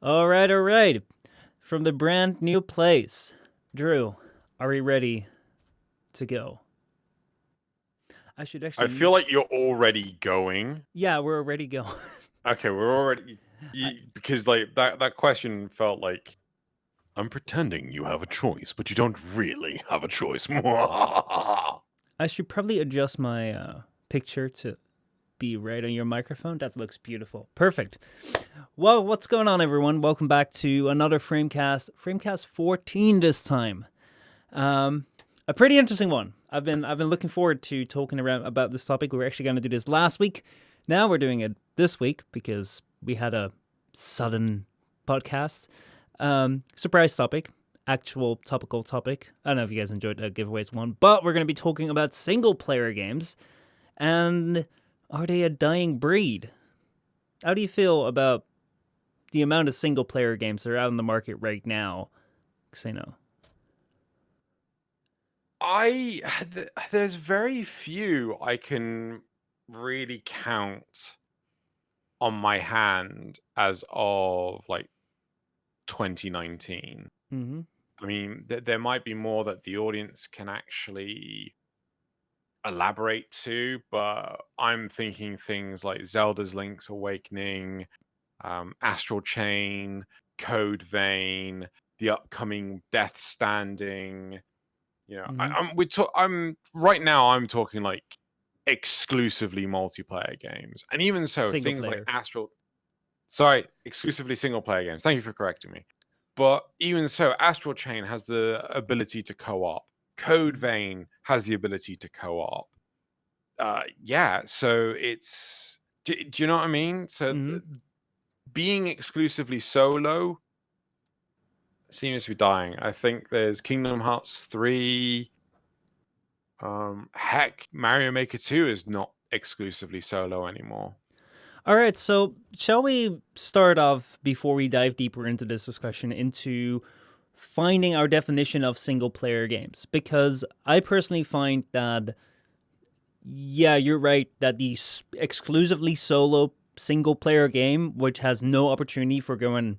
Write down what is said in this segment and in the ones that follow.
All right. From the brand new place. Drew, are we ready to go? I should I feel actually. like you're already going. Yeah, we're already going. Okay, we're already because like that question felt like I'm pretending you have a choice, but you don't really have a choice. I should probably adjust my picture to be right on your microphone. That looks beautiful. Perfect. Well, what's going on, everyone? Welcome back to another Framecast. Framecast 14 this time. A pretty interesting one. I've been looking forward to talking around about this topic. We were actually going to do this last week. Now we're doing it this week because we had a sudden podcast. Surprise topic, actual topical topic. I don't know if you guys enjoyed the giveaways one, but we're going to be talking about single player games. And are they a dying breed? How do you feel about the amount of single player games that are out in the market right now? Xeno. There's very few I can really count on my hand as of like 2019. Mm-hmm. I mean, there might be more that the audience can actually elaborate to, but I'm thinking things like Zelda's Link's Awakening, Astral Chain, Code Vein, the upcoming Death Standing. You know, Mm-hmm. I'm right now. I'm talking like exclusively multiplayer games, and even so, Single things like player. Sorry, exclusively single player games. Thank you for correcting me. But even so, Astral Chain has the ability to co-op. Code Vein has the ability to co-op. Yeah, so it's do you know what I mean? So Mm-hmm. being exclusively solo seems to be dying. I think there's Kingdom Hearts 3. Heck, Mario Maker 2 is not exclusively solo anymore. All right, so shall we start off before we dive deeper into this discussion into finding our definition of single player games? Because I personally find that, yeah, you're right, that the exclusively solo single player game, which has no opportunity for going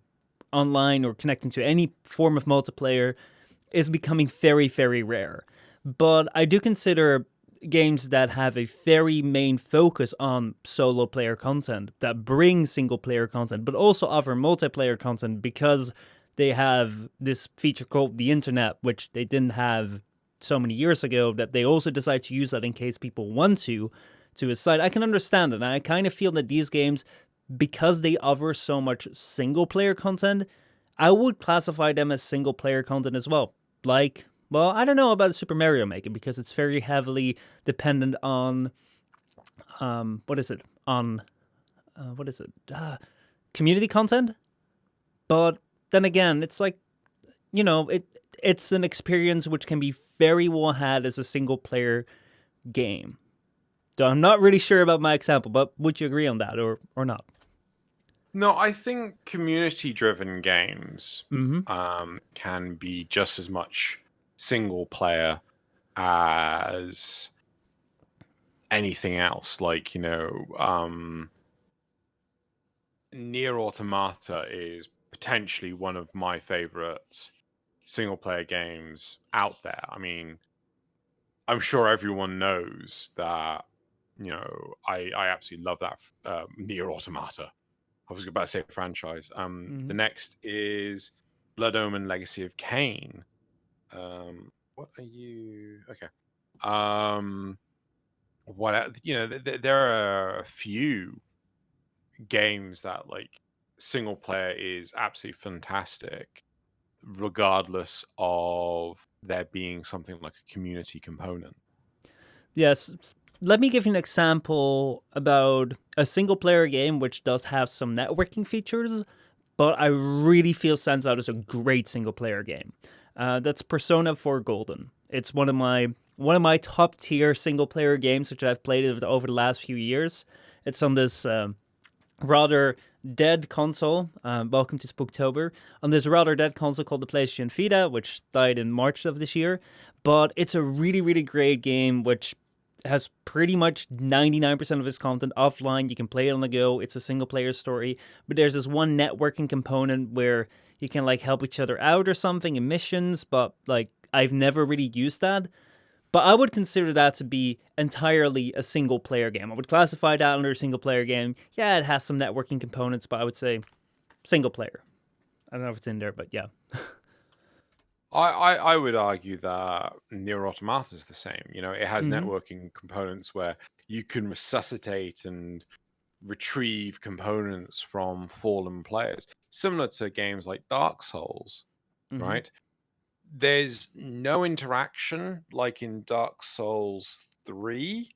online or connecting to any form of multiplayer, is becoming very, very rare. But I do consider games that have a very main focus on solo player content, that bring single player content, but also offer multiplayer content because they have this feature called the internet, which they didn't have so many years ago, that they also decide to use that in case people want to a site. I can understand it. And I kind of feel that these games, because they offer so much single player content, I would classify them as single player content as well. Like, well, I don't know about Super Mario Maker because it's very heavily dependent on what is it? On what is it? Community content. But then again, it's like, it's an experience which can be very well had as a single player game. So I'm not really sure about my example, but would you agree on that or not? No, I think community-driven games Mm-hmm. can be just as much single player as anything else. Like, Nier Automata is potentially one of my favorite single player games out there. I mean, I'm sure everyone knows that, I absolutely love that Nier Automata. I was about to say franchise. Mm-hmm. The next is Blood Omen Legacy of Kain. What are you? Okay. There are a few games that like single player is absolutely fantastic, regardless of there being something like a community component. Yes. Let me give you an example about a single player game which does have some networking features, but I really feel stands out as a great single player game. That's Persona 4 Golden. It's one of my top tier single player games which I've played over the last few years. It's on this rather dead console. Welcome to Spooktober. On this rather dead console called the PlayStation Vita, which died in March of this year. But it's a really, really great game, which has pretty much 99% of its content offline. You can play it on the go. It's a single player story, but there's this one networking component where you can like help each other out or something in missions, but like I've never really used that. But I would consider that to be entirely a single player game. I would classify that under a single player game. Yeah, it has some networking components, but I would say single player. I don't know if it's in there, but yeah. I would argue that Nier Automata is the same. You know, it has Mm-hmm. networking components where you can resuscitate and retrieve components from fallen players, similar to games like Dark Souls, Mm-hmm. right? There's no interaction like in Dark Souls 3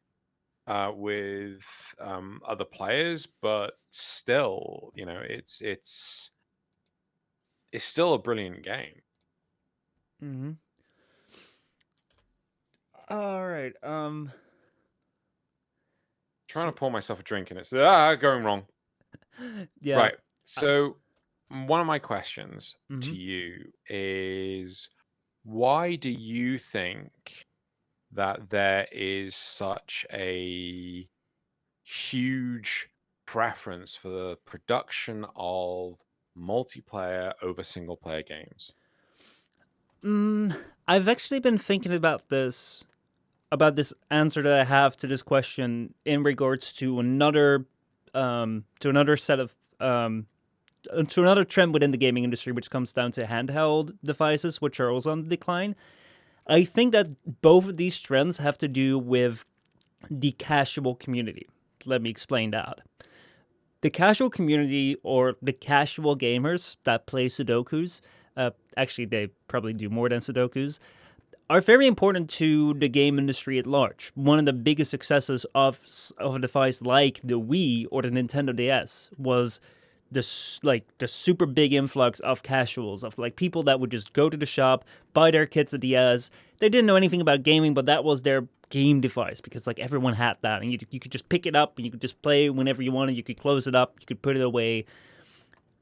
with other players, but still, you know, it's still a brilliant game. Mm-hmm. All right. Trying to Sh- pour myself a drink and it's going wrong. yeah. Right. So one of my questions Mm-hmm. to you is why do you think that there is such a huge preference for the production of multiplayer over single player games? I've actually been thinking about this answer that I have to this question in regards to another set of to another trend within the gaming industry, which comes down to handheld devices, which are also on the decline. I think that both of these trends have to do with the casual community. Let me explain that. The casual community, or the casual gamers that play Sudokus, actually, they probably do more than Sudokus, are very important to the game industry at large. One of the biggest successes of a device like the Wii or the Nintendo DS was the super big influx of casuals, of like people that would just go to the shop, buy their kits a DS. They didn't know anything about gaming, but that was their game device because like everyone had that, and you could just pick it up and you could just play whenever you wanted. You could close it up, you could put it away.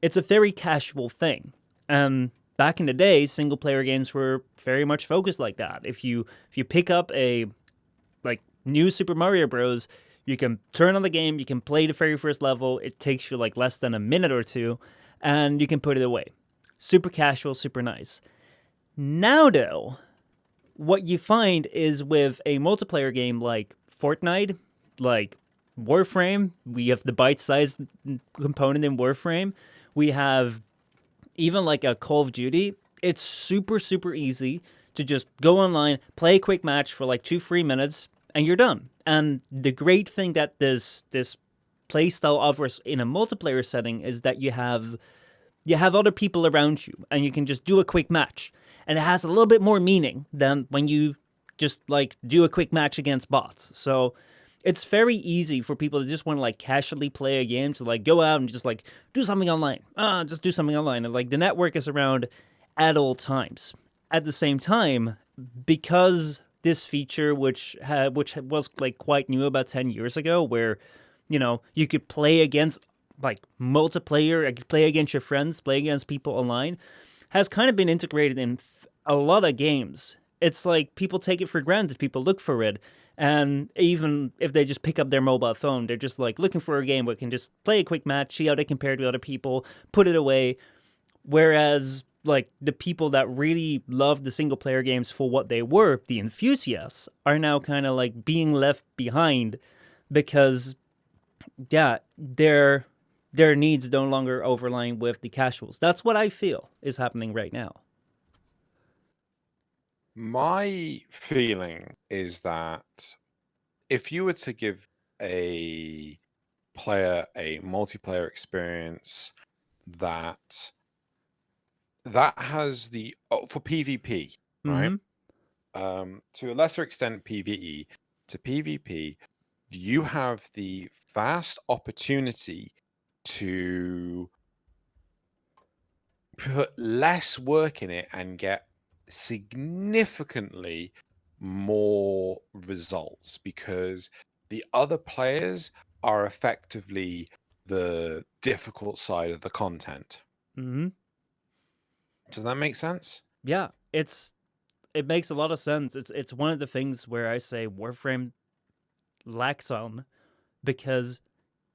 It's a very casual thing. Back in the day, single player games were very much focused like that. If you pick up a like new Super Mario Bros, you can turn on the game, you can play the very first level. It takes you like less than a minute or two, and you can put it away. Super casual, super nice. Now though, what you find is with a multiplayer game like Fortnite, like Warframe, we have the bite-sized component in Warframe. We have even like a Call of Duty, it's super, super easy to just go online, play a quick match for like 2-3 minutes, and you're done. And the great thing that this playstyle offers in a multiplayer setting is that you have other people around you, and you can just do a quick match. And it has a little bit more meaning than when you just like do a quick match against bots. So it's very easy for people to just want to like casually play a game, to like go out and just like do something online. Just do something online. And like the network is around at all times. At the same time, because this feature, which was like quite new about 10 years ago, where you could play against like multiplayer, I could play against your friends, play against people online, has kind of been integrated in a lot of games. It's like people take it for granted, people look for it, and even if they just pick up their mobile phone, they're just like looking for a game where they can just play a quick match, see how they compare to other people, put it away. Whereas like the people that really love the single player games for what they were, the enthusiasts, are now kind of like being left behind because yeah, their needs no longer overline with the casuals. That's what I feel is happening right now. My feeling is that if you were to give a player a multiplayer experience that has the for PvP, right? Mm-hmm. To a lesser extent PvE, to PvP, you have the vast opportunity to put less work in it and get significantly more results because the other players are effectively the difficult side of the content. Mm-hmm. Does that make sense? Yeah, it makes a lot of sense. It's one of the things where I say Warframe lacks on, because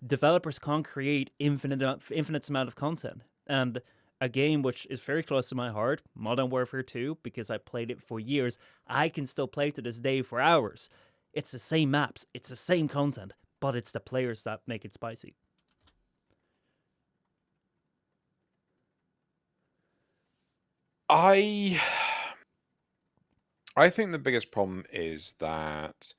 developers can't create infinite amount of content. And a game which is very close to my heart, Modern Warfare 2, because I played it for years, I can still play to this day for hours. It's the same maps, it's the same content, but it's the players that make it spicy. I I think the biggest problem is that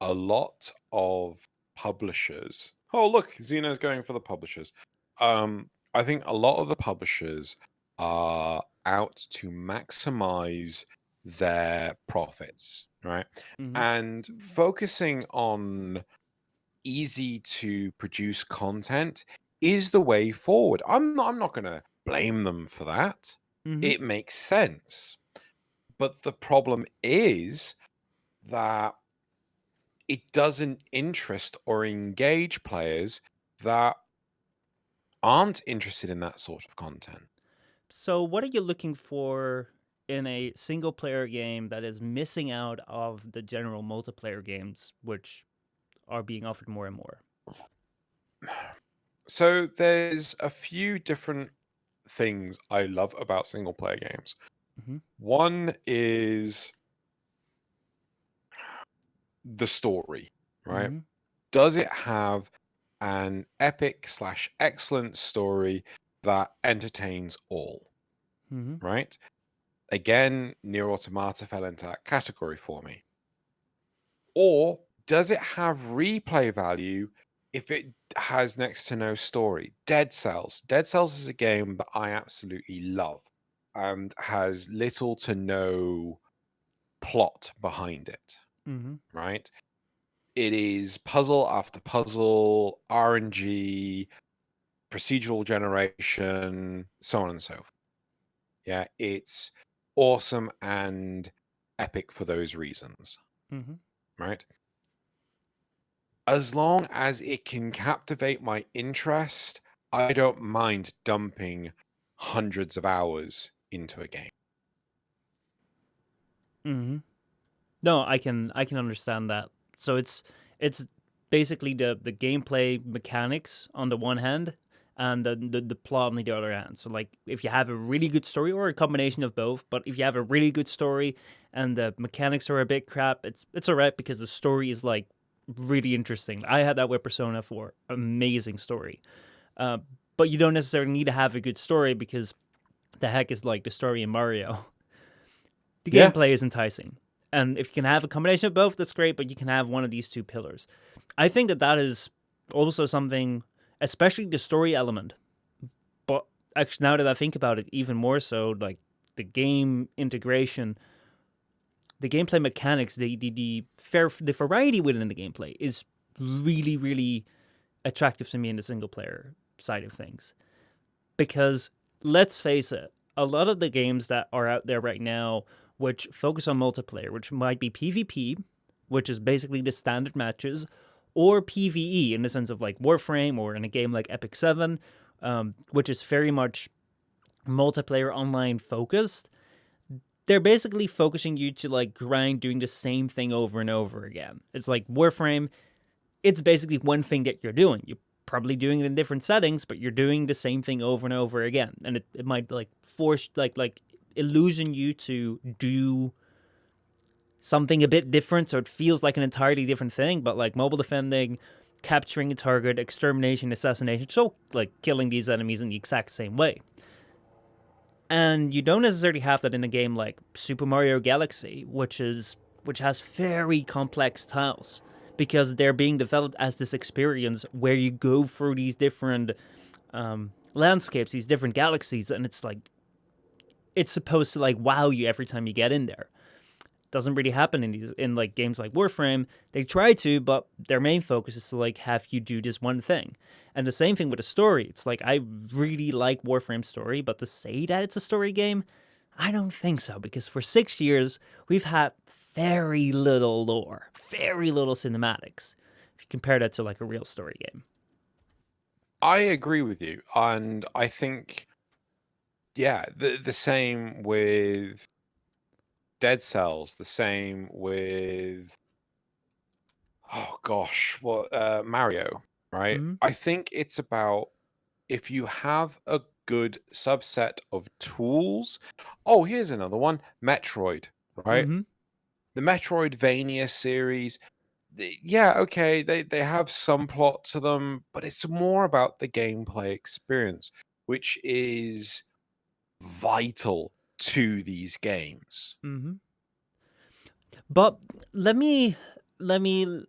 a lot of publishers. Oh, look, Xeno's going for the publishers. I think a lot of the publishers are out to maximize their profits, right? Mm-hmm. And focusing on easy to produce content is the way forward. I'm not going to blame them for that. Mm-hmm. It makes sense. But the problem is that it doesn't interest or engage players that aren't interested in that sort of content. So, what are you looking for in a single player game that is missing out of the general multiplayer games, which are being offered more and more? So there's a few different things I love about single player games. Mm-hmm. One is the story, right? Mm-hmm. Does it have an epic slash excellent story that entertains all, Mm-hmm. right? Again, Nier Automata fell into that category for me. Or does it have replay value if it has next to no story? Dead Cells. Dead Cells is a game that I absolutely love and has little to no plot behind it, Mm-hmm. right? It is puzzle after puzzle, RNG, procedural generation, so on and so forth. Yeah, it's awesome and epic for those reasons, Mm-hmm. right? As long as it can captivate my interest, I don't mind dumping hundreds of hours into a game. Mm-hmm. No, I can understand that. So it's basically the gameplay mechanics on the one hand, and the plot on the other hand. So like if you have a really good story, or a combination of both, but if you have a really good story and the mechanics are a bit crap, it's alright because the story is like really interesting. I had that with Persona 4, amazing story. Uh, but you don't necessarily need to have a good story, because the heck is like the story in Mario. The Yeah, gameplay is enticing. And if you can have a combination of both, that's great, but you can have one of these two pillars. I think that that is also something, especially the story element. But actually, now that I think about it, even more so, like the game integration, the gameplay mechanics, the variety within the gameplay is really, really attractive to me in the single player side of things. Because let's face it, a lot of the games that are out there right now, which focus on multiplayer, which might be PvP, which is basically the standard matches, or PvE in the sense of like Warframe, or in a game like Epic 7, which is very much multiplayer online focused. They're basically focusing you to like grind doing the same thing over and over again. It's like Warframe, it's basically one thing that you're doing. You're probably doing it in different settings, but you're doing the same thing over and over again. And it might like force like illusion you to do something a bit different, so it feels like an entirely different thing, but like mobile defending, capturing a target, extermination, assassination, so like killing these enemies in the exact same way. And you don't necessarily have that in a game like Super Mario Galaxy, which has very complex tiles, because they're being developed as this experience where you go through these different landscapes, these different galaxies, and it's like it's supposed to like wow you every time you get in there. Doesn't really happen in these in like games like Warframe. They try to, but their main focus is to like have you do this one thing. And the same thing with a story. It's like I really like Warframe's story, but to say that it's a story game, I don't think so, because for 6 years we've had very little lore, very little cinematics. If you compare that to like a real story game. I agree with you. And I think, yeah, the same with Dead Cells, the same with Oh gosh, what Mario, right? Mm-hmm. I think it's about if you have a good subset of tools. Oh, here's another one, Metroid, right? Mm-hmm. The Metroidvania series, yeah, okay, they have some plot to them, but it's more about the gameplay experience, which is vital to these games. Mm-hmm. But let me let me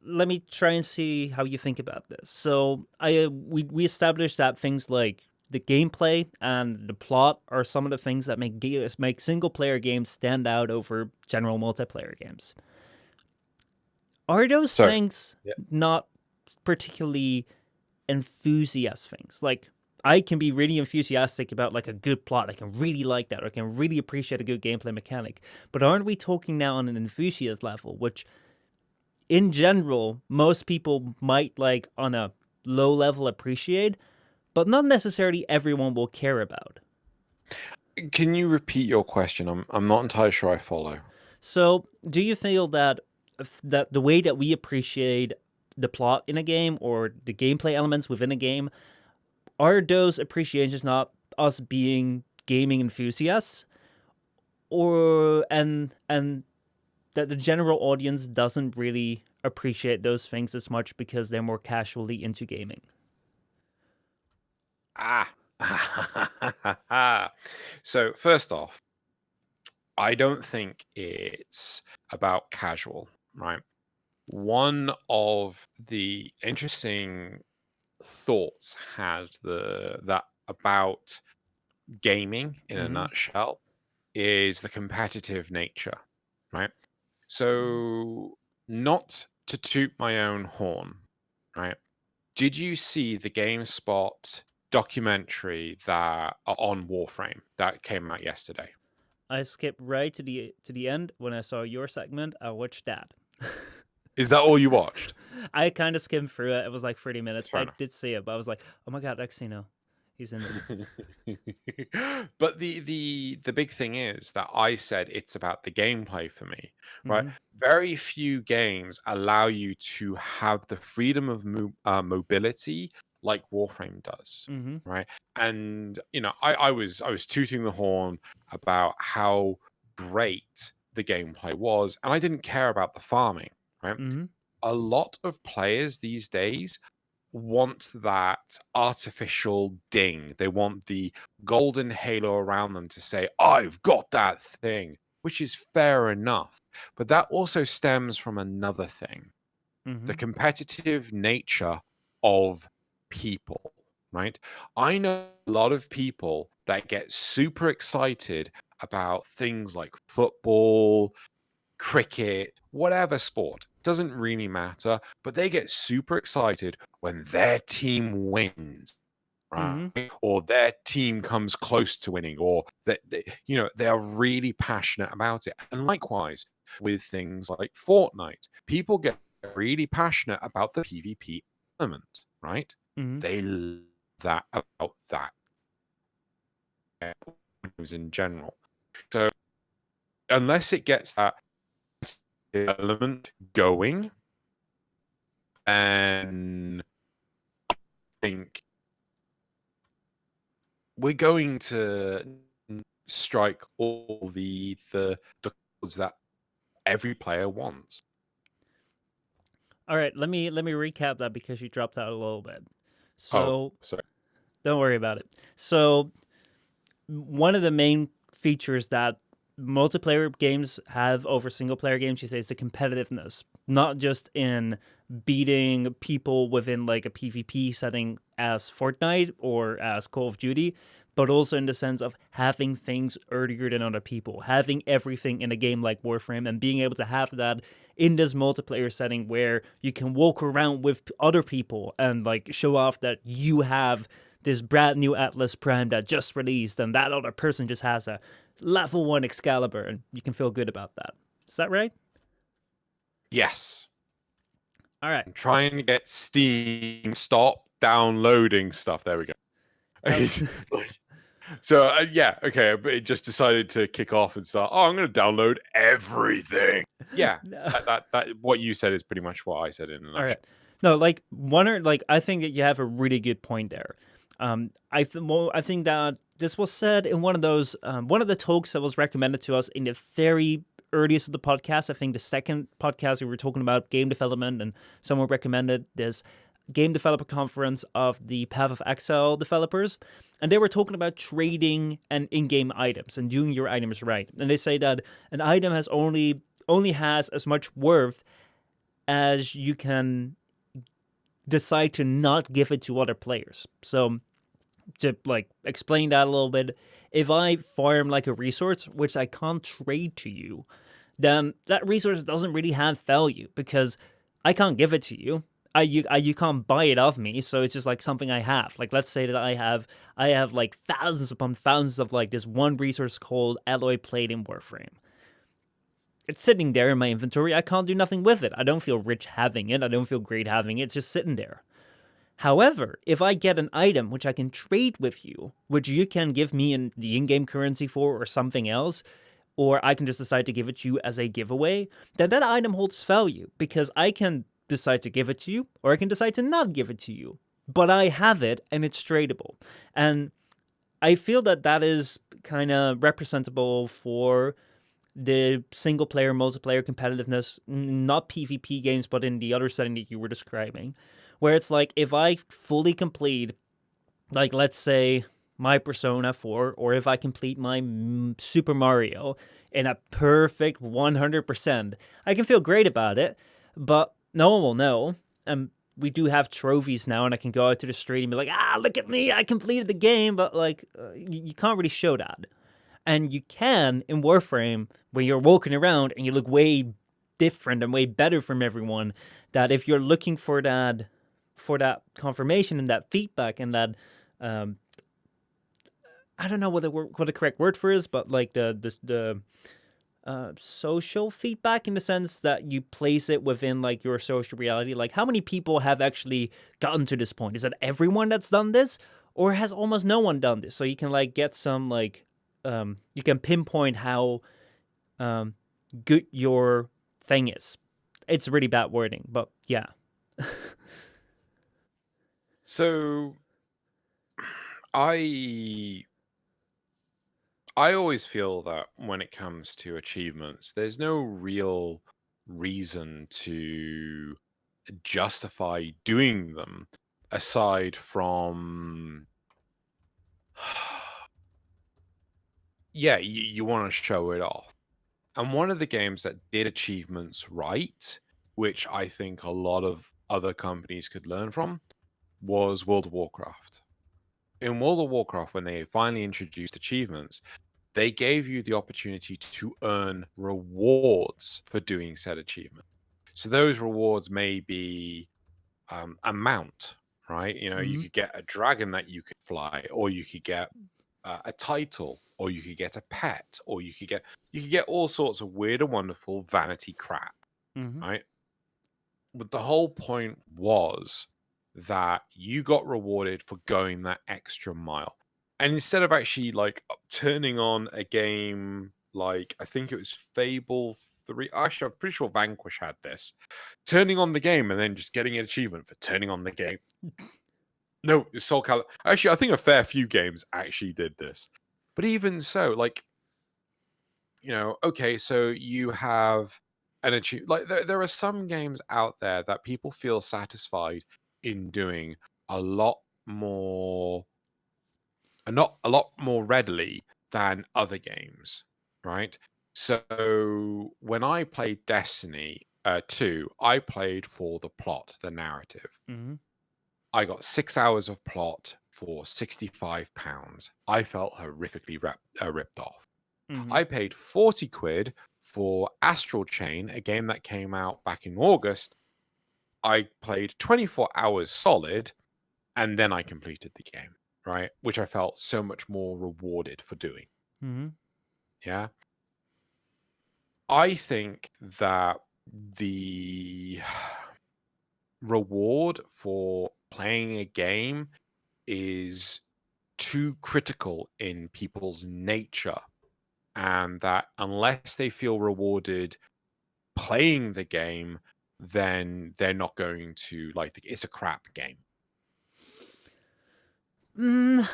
let me try and see how you think about this. So we established that things like the gameplay and the plot are some of the things that make single player games stand out over general multiplayer games. Are those So, things yeah. not particularly enthusiast things? Like I can be really enthusiastic about like a good plot. I can really like that. Or I can really appreciate a good gameplay mechanic. But aren't we talking now on an enthusiast level, which in general most people might like on a low level appreciate, but not necessarily everyone will care about? Can you repeat your question? I'm not entirely sure I follow. So, do you feel that the way that we appreciate the plot in a game or the gameplay elements within a game are those appreciations not us being gaming enthusiasts, or and that the general audience doesn't really appreciate those things as much because they're more casually into gaming? Ah. So, first off, I don't think it's about casual, right? One of the interesting thoughts had the that about gaming in a Mm-hmm. nutshell is the competitive nature, right? Mm-hmm. So, not to toot my own horn, right? Did you see the GameSpot documentary that on Warframe that came out yesterday? I skipped right to the end when I saw your segment. I watched that. Is that all you watched? I kind of skimmed through it. It was like 30 That's minutes, but fair I enough. did see it. But I was like, oh my god, Exino, he's in there. But the big thing is that I said it's about the gameplay for me, right? Mm-hmm. Very few games allow you to have the freedom of mobility like Warframe does, Mm-hmm. right? And I was tooting the horn about how great the gameplay was, and I didn't care about the farming, right? Mm-hmm. A lot of players these days want that artificial ding. They want the golden halo around them to say, I've got that thing, which is fair enough. But that also stems from another thing, Mm-hmm. the competitive nature of people, right? I know a lot of people that get super excited about things like football, cricket, whatever sport, doesn't really matter, but they get super excited when their team wins, right? Mm-hmm. Or their team comes close to winning, or that they are really passionate about it. And likewise with things like Fortnite, people get really passionate about the PvP element, right? Mm-hmm. They love that about that in general. So unless it gets that element going, and I think we're going to strike all the chords that every player wants. All right, let me recap that because you dropped out a little bit. Oh, So sorry. don't worry about it. So one of the main features that multiplayer games have over single player games, you say, is the competitiveness, not just in beating people within like a PvP setting as Fortnite or as Call of Duty, but also in the sense of having things earlier than other people, having everything in a game like Warframe, and being able to have that in this multiplayer setting where you can walk around with other people and like show off that you have this brand new Atlas Prime that just released, and that other person just has a level 1 Excalibur, and you can feel good about that. Is that right? Yes. All right. I'm trying to get Steam stop downloading stuff. There we Uh, go. So yeah, okay, but it just decided to kick off and start. Oh, I'm going to download everything. Yeah, No. that what you said is pretty much what I said in a All right. nutshell. No, like I think that you have a really good point there. I think that this was said in one of the talks that was recommended to us in the very earliest of the podcast. I think the second podcast we were talking about game development, and someone recommended this game developer conference of the Path of Exile developers, and they were talking about trading and in-game items and doing your items right. And they say that an item has only has as much worth as you can decide to not give it to other players. So to like explain that a little bit, if I farm like a resource which I can't trade to you, then that resource doesn't really have value because I can't give it to you. You can't buy it off me, so it's just like something I have. Like let's say that I have like thousands upon thousands of like this one resource called alloy plate in Warframe. It's sitting there in my inventory. I can't do nothing with it. I don't feel rich having it. I don't feel great having it. It's just sitting there. However, if I get an item which I can trade with you, which you can give me the in-game currency for or something else, or I can just decide to give it to you as a giveaway, then that item holds value because I can decide to give it to you or I can decide to not give it to you. But I have it and it's tradable. And I feel that that is kind of representable for the single player, multiplayer competitiveness, not PvP games, but in the other setting that you were describing, where it's like if I fully complete, like let's say my Persona 4, or if I complete my Super Mario in a perfect 100%, I can feel great about it, but no one will know. And we do have trophies now, and I can go out to the street and be like, look at me, I completed the game, but like, you can't really show that. And you can in Warframe when you're walking around and you look way different and way better from everyone. That if you're looking for that confirmation and that feedback and that I don't know what the correct word for is, but like the social feedback in the sense that you place it within like your social reality. Like how many people have actually gotten to this point? Is it everyone that's done this, or has almost no one done this? So you can like get some like you can pinpoint how good your thing is. It's really bad wording, but yeah. So I I always feel that when it comes to achievements, there's no real reason to justify doing them aside from yeah, you want to show it off. And one of the games that did achievements right, which I think a lot of other companies could learn from, was World of Warcraft. In World of Warcraft, when they finally introduced achievements, they gave you the opportunity to earn rewards for doing said achievement. So those rewards may be a mount, right? You know, you Mm-hmm. could get a dragon that you could fly, or you could get a title, or you could get a pet, or you could get all sorts of weird and wonderful vanity crap, Mm-hmm. right? But the whole point was that you got rewarded for going that extra mile. And instead of actually like turning on a game like I think it was Fable 3, actually I'm pretty sure Vanquish had this. Turning on the game and then just getting an achievement for turning on the game. No, it's Soul Calibur. Actually, I think a fair few games actually did this. But even so, like, you know, okay, so you have an achieve like there are some games out there that people feel satisfied in doing a lot more not a lot more readily than other games, right? So when I played Destiny 2, I played for the plot, the narrative. Mm-hmm. I got 6 hours of plot for £65. I felt horrifically ripped off. Mm-hmm. I paid 40 quid for Astral Chain, a game that came out back in August. I played 24 hours solid, and then I completed the game, right? Which I felt so much more rewarded for doing. Mm-hmm. Yeah. I think that the reward for playing a game is too critical in people's nature, and that unless they feel rewarded playing the game, then they're not going to like it's a crap game. Mm,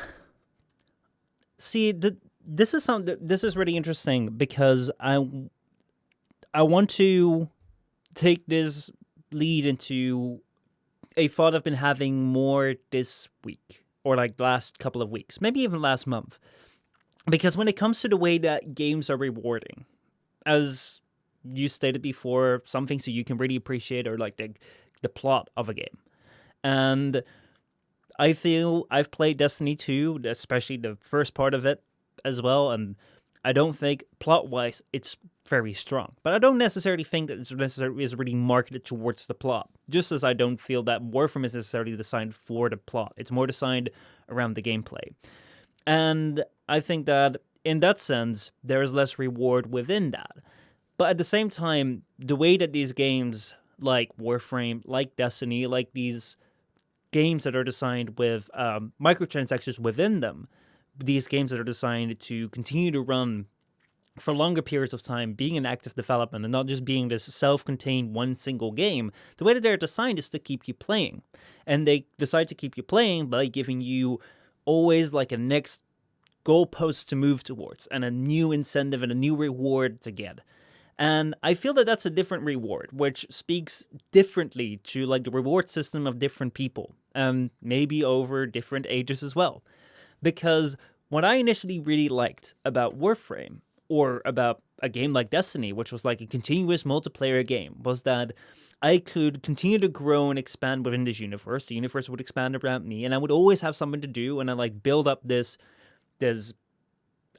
see, this is something. This is really interesting because I want to take this lead into a thought I've been having more this week, or like last couple of weeks, maybe even last month. Because when it comes to the way that games are rewarding, as you stated before, some things that you can really appreciate are like the plot of a game. And I feel I've played Destiny 2, especially the first part of it as well, and I don't think plot-wise it's very strong. But I don't necessarily think that it's necessarily is really marketed towards the plot. Just as I don't feel that Warframe is necessarily designed for the plot. It's more designed around the gameplay. And I think that in that sense, there is less reward within that. But at the same time, the way that these games like Warframe, like Destiny, like these games that are designed with microtransactions within them, these games that are designed to continue to run for longer periods of time, being in active development and not just being this self-contained one single game, the way that they're designed is to keep you playing. And they decide to keep you playing by giving you always like a next goalpost to move towards and a new incentive and a new reward to get. And I feel that that's a different reward, which speaks differently to like the reward system of different people, and maybe over different ages as well. Because what I initially really liked about Warframe, or about a game like Destiny, which was like a continuous multiplayer game, was that I could continue to grow and expand within this universe. The universe would expand around me, and I would always have something to do, and I like build up this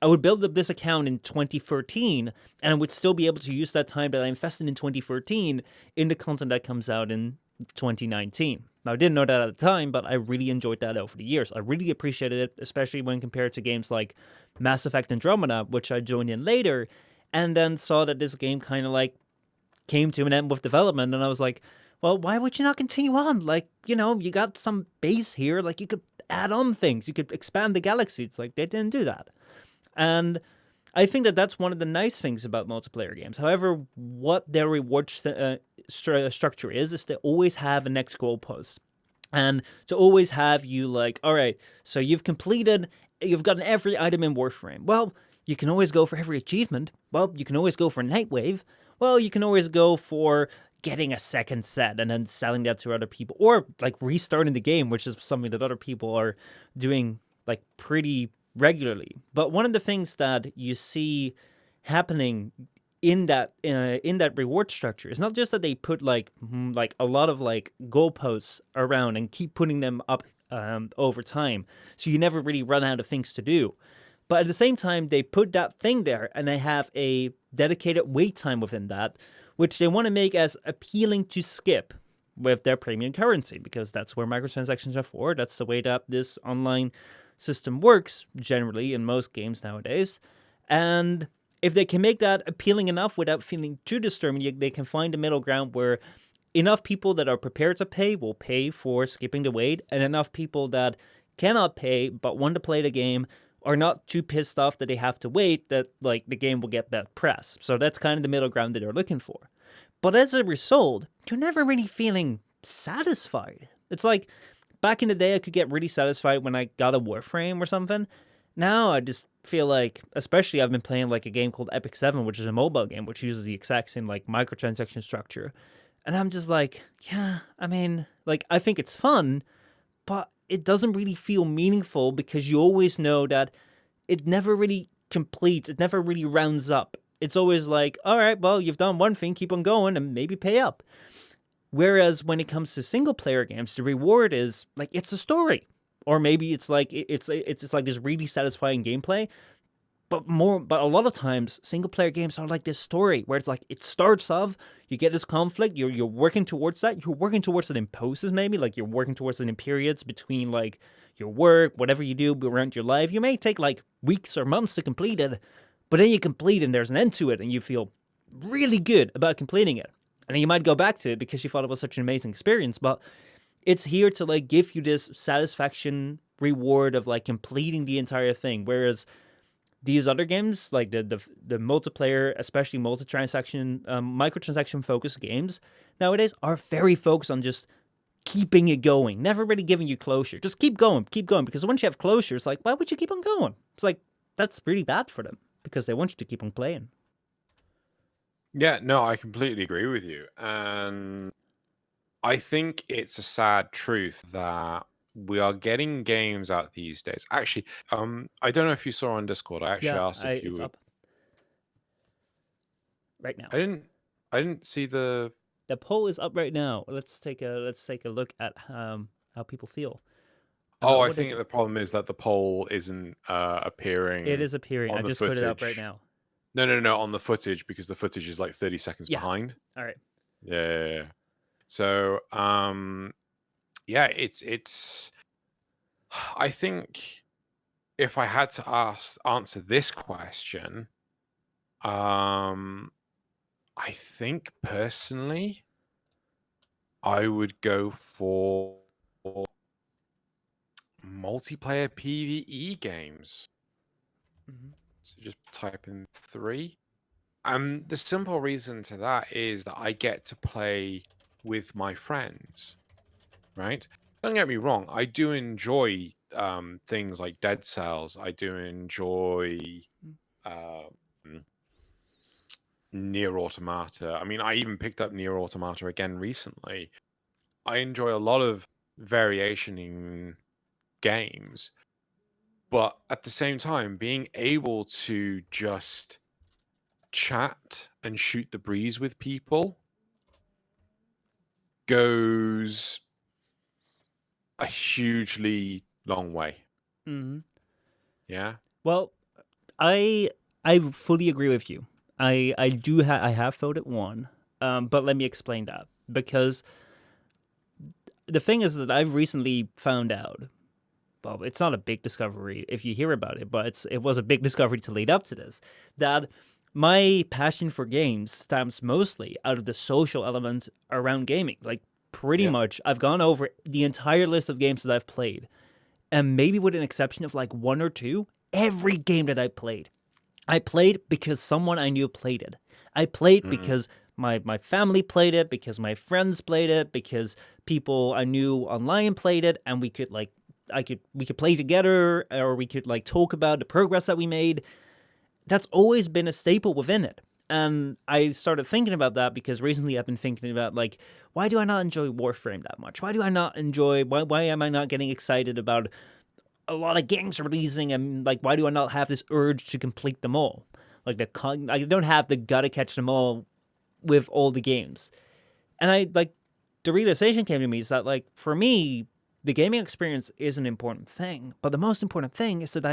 I would build up this account in 2013, and I would still be able to use that time that I invested in 2013 in the content that comes out in 2019. Now, I didn't know that at the time, but I really enjoyed that over the years. I really appreciated it, especially when compared to games like Mass Effect Andromeda, which I joined in later, and then saw that this game kind of like came to an end with development, and I was like, well, why would you not continue on? Like, you got some base here, like you could add on things, you could expand the galaxy. It's like they didn't do that. And I think that that's one of the nice things about multiplayer games. However, what their reward structure is to always have a next goalpost. And to always have you like, all right, so you've gotten every item in Warframe. Well, you can always go for every achievement. Well, you can always go for Nightwave. Well, you can always go for getting a second set and then selling that to other people. Or like restarting the game, which is something that other people are doing like pretty regularly. But one of the things that you see happening in that reward structure is not just that they put like a lot of like goalposts around and keep putting them up over time, so you never really run out of things to do. But at the same time, they put that thing there and they have a dedicated wait time within that, which they want to make as appealing to skip with their premium currency, because that's where microtransactions are for. That's the way that this online system works generally in most games nowadays. And if they can make that appealing enough without feeling too disturbing, they can find a middle ground where enough people that are prepared to pay will pay for skipping the wait, and enough people that cannot pay but want to play the game are not too pissed off that they have to wait, that like the game will get bad press. So that's kind of the middle ground that they're looking for. But as a result, you're never really feeling satisfied. It's like back in the day, I could get really satisfied when I got a Warframe or something. Now I just feel like, especially I've been playing like a game called Epic 7, which is a mobile game, which uses the exact same like microtransaction structure. And I'm just like, yeah, I mean, like I think it's fun, but it doesn't really feel meaningful because you always know that it never really completes. It never really rounds up. It's always like, all right, well, you've done one thing, keep on going and maybe pay up. Whereas when it comes to single player games, the reward is like it's a story, or maybe it's like it's like this really satisfying gameplay. But a lot of times, single player games are like this story where it's like it starts off, you get this conflict, you're working towards that, you're working towards it in poses maybe, like you're working towards it in periods between like your work, whatever you do around your life. You may take like weeks or months to complete it, but then you complete and there's an end to it, and you feel really good about completing it. And then you might go back to it because you thought it was such an amazing experience, but it's here to like give you this satisfaction reward of like completing the entire thing. Whereas these other games, like the multiplayer, especially microtransaction focused games nowadays, are very focused on just keeping it going, never really giving you closure. Just keep going, because once you have closure, it's like, why would you keep on going? It's like, that's really bad for them because they want you to keep on playing. Yeah, no, I completely agree with you. And I think it's a sad truth that we are getting games out these days. Actually, I don't know if you saw on Discord. I actually Yeah, asked if you it's were. up right now. I didn't. I didn't see the. The poll is up right now. Let's take a look at how people feel Oh, about I what they think think. the problem is that the poll isn't It appearing is appearing. I on the just put it up right footage. now. No, no, no, on the footage because the footage is like 30 seconds Yeah. behind. All right. Yeah, yeah, yeah. So, yeah, it's. I think if I had to answer this question, um, I think personally, I would go for multiplayer PvE games. Mm-hmm. So just type in 3. The simple reason to that is that I get to play with my friends, right? Don't get me wrong, I do enjoy things like Dead Cells. I do enjoy um, Near Automata. I mean, I even picked up Near Automata again recently. I enjoy a lot of variation in games, but at the same time, being able to just chat and shoot the breeze with people goes a hugely long way. Mm-hmm. Yeah. Well, I I fully agree with you. I have voted one, but let me explain that because the thing is that I've recently found out. Well, it's not a big discovery if you hear about it, but it was a big discovery to lead up to this. That my passion for games stems mostly out of the social element around gaming. Like pretty Yeah. much, I've gone over the entire list of games that I've played, and maybe with an exception of like one or two, every game that I played because someone I knew played it. I played Mm, because my family played it, because my friends played it, because people I knew online played it, and we could play together, or we could like talk about the progress that we made. That's always been a staple within it. And I started thinking about that because recently I've been thinking about like, why do I not enjoy Warframe that much? Why am I not getting excited about a lot of games releasing, and like, why do I not have this urge to complete them all? Like I don't have the gotta catch them all with all the games. And I like the realization came to me is that like for me, the gaming experience is an important thing, but the most important thing is that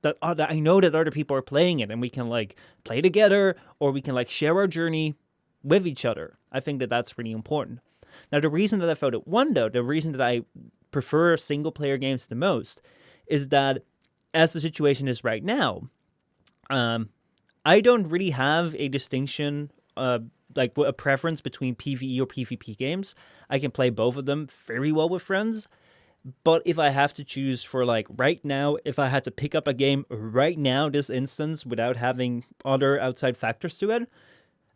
that I know that other people are playing it, and we can like play together, or we can like share our journey with each other. I think that that's really important. Now, the reason that I voted one, though, the reason that I prefer single player games the most, is that as the situation is right now, um, I don't really have a distinction, like a preference between PvE or PvP games. I can play both of them very well with friends. But if I have to choose for like right now, if I had to pick up a game right now, this instance, without having other outside factors to it,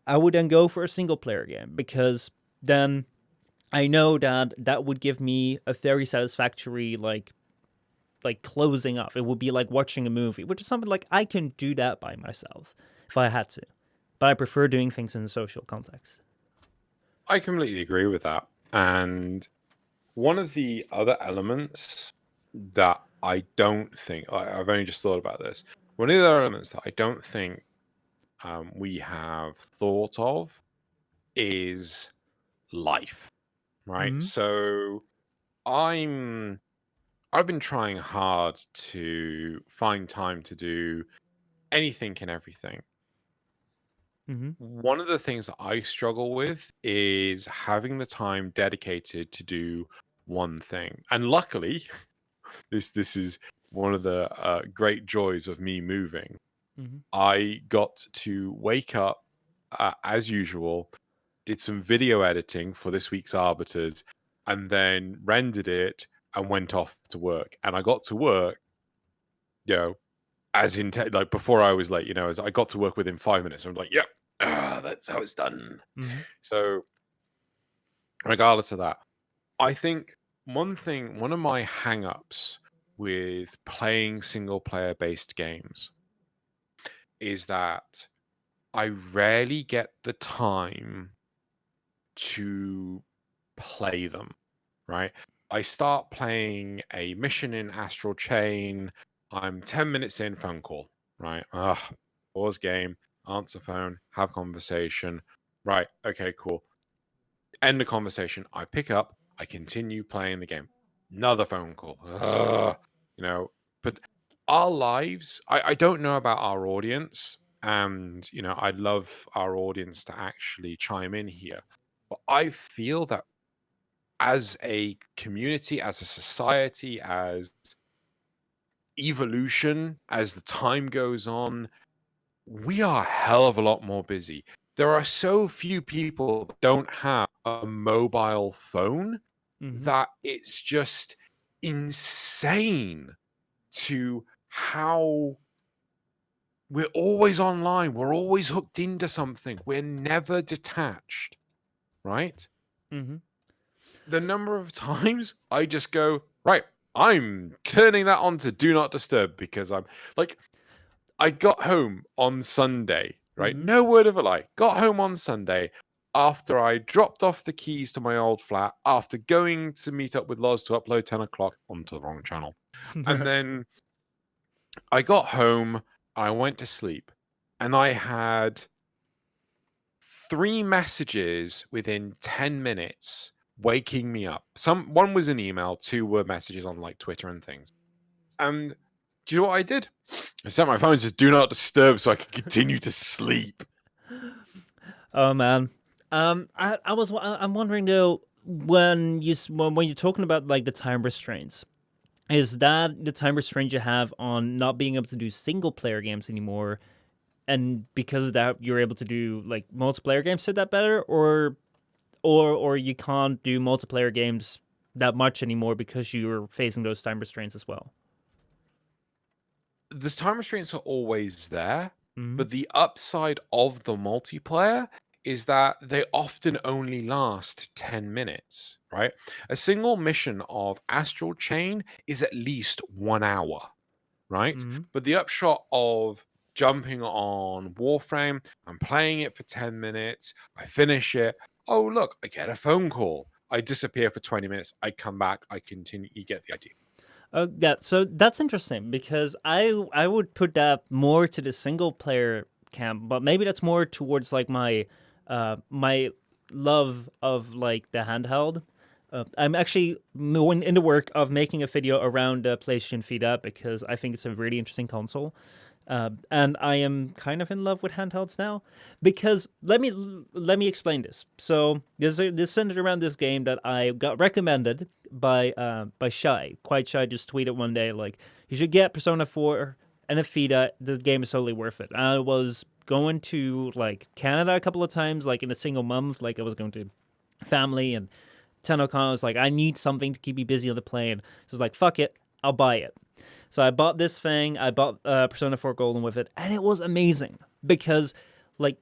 I would then go for a single player game because then I know that that would give me a very satisfactory like closing off. It would be like watching a movie, which is something like I can do that by myself if I had to. But I prefer doing things in a social context. I completely agree with that. And one of the other elements that I don't think, I've only just thought about this. One of the other elements that I don't think we have thought of is life, right? Mm-hmm. So I'm I've been trying hard to find time to do anything and everything. Mm-hmm. One of the things that I struggle with is having the time dedicated to do one thing. And luckily, this is one of the great joys of me moving. Mm-hmm. I got to wake up as usual, did some video editing for this week's Arbiters, and then rendered it and went off to work. And I got to work, you know, as in like before I was late, as I got to work within 5 minutes, I'm like, yep, that's how it's done. Mm-hmm. So regardless of that, I think one of my hang-ups with playing single player based games is that I rarely get the time to play them, right? I start playing a mission in Astral Chain. I'm 10 minutes in, phone call, right? Pause game, answer phone, have conversation. Right, okay, cool. End the conversation. I pick up, I continue playing the game. Another phone call. You know, but our lives, I don't know about our audience. And, I'd love our audience to actually chime in here. But I feel that as a community, as a society, as evolution, as the time goes on, we are a hell of a lot more busy. There are so few people that don't have a mobile phone Mm-hmm. that it's just insane to how we're always online. We're always hooked into something. We're never detached, right? Mm-hmm. The number of times I just go, right, I'm turning that on to do not disturb because I'm like, I got home on Sunday, right? Mm-hmm. No word of a lie. Got home on Sunday after I dropped off the keys to my old flat after going to meet up with Loz to upload 10 o'clock onto the wrong channel. And then I got home, I went to sleep, and I had 3 messages within 10 minutes waking me up. One was an email, two were messages on like Twitter and things. And do you know what I did? I set my phone to do not disturb so I could continue to sleep. Oh man. I'm wondering though, when you're talking about like the time restraints, is that the time restraint you have on not being able to do single player games anymore, and because of that you're able to do like multiplayer games to that better, or you can't do multiplayer games that much anymore because you're facing those time restraints as well? The time restraints are always there, Mm-hmm. but the upside of the multiplayer is that they often only last 10 minutes, right? A single mission of Astral Chain is at least 1 hour, right? Mm-hmm. But the upshot of jumping on Warframe, I'm playing it for 10 minutes, I finish it. Oh, look, I get a phone call. I disappear for 20 minutes. I come back. I continue. You get the idea. Yeah, so that's interesting because I would put that more to the single player camp, but maybe that's more towards like my love of like the handheld. I'm actually in the work of making a video around the PlayStation Vita because I think it's a really interesting console. And I am kind of in love with handhelds now because let me explain this. So this centered around this game that I got recommended by Shy. Quite Shy just tweeted one day like, you should get Persona 4 and a Vita. The game is totally worth it. I was going to like Canada a couple of times, like in a single month. Like I was going to family, and TennoCon was like, I need something to keep me busy on the plane. So I was like, fuck it, I'll buy it. So I bought this thing. I bought Persona 4 Golden with it, and it was amazing because, like,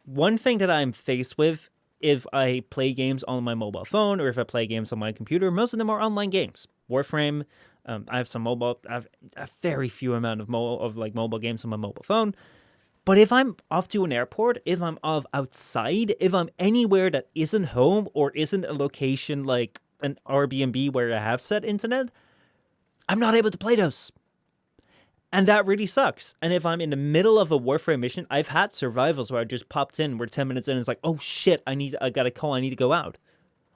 one thing that I'm faced with if I play games on my mobile phone or if I play games on my computer, most of them are online games. Warframe. I have some mobile. I have a very few amount of mobile games on my mobile phone. But if I'm off to an airport, if I'm outside, if I'm anywhere that isn't home or isn't a location like an Airbnb where I have set internet, I'm not able to play those. And that really sucks. And if I'm in the middle of a Warframe mission, I've had survivals where I just popped in, we're 10 minutes in, and it's like, oh shit, I got a call, I need to go out.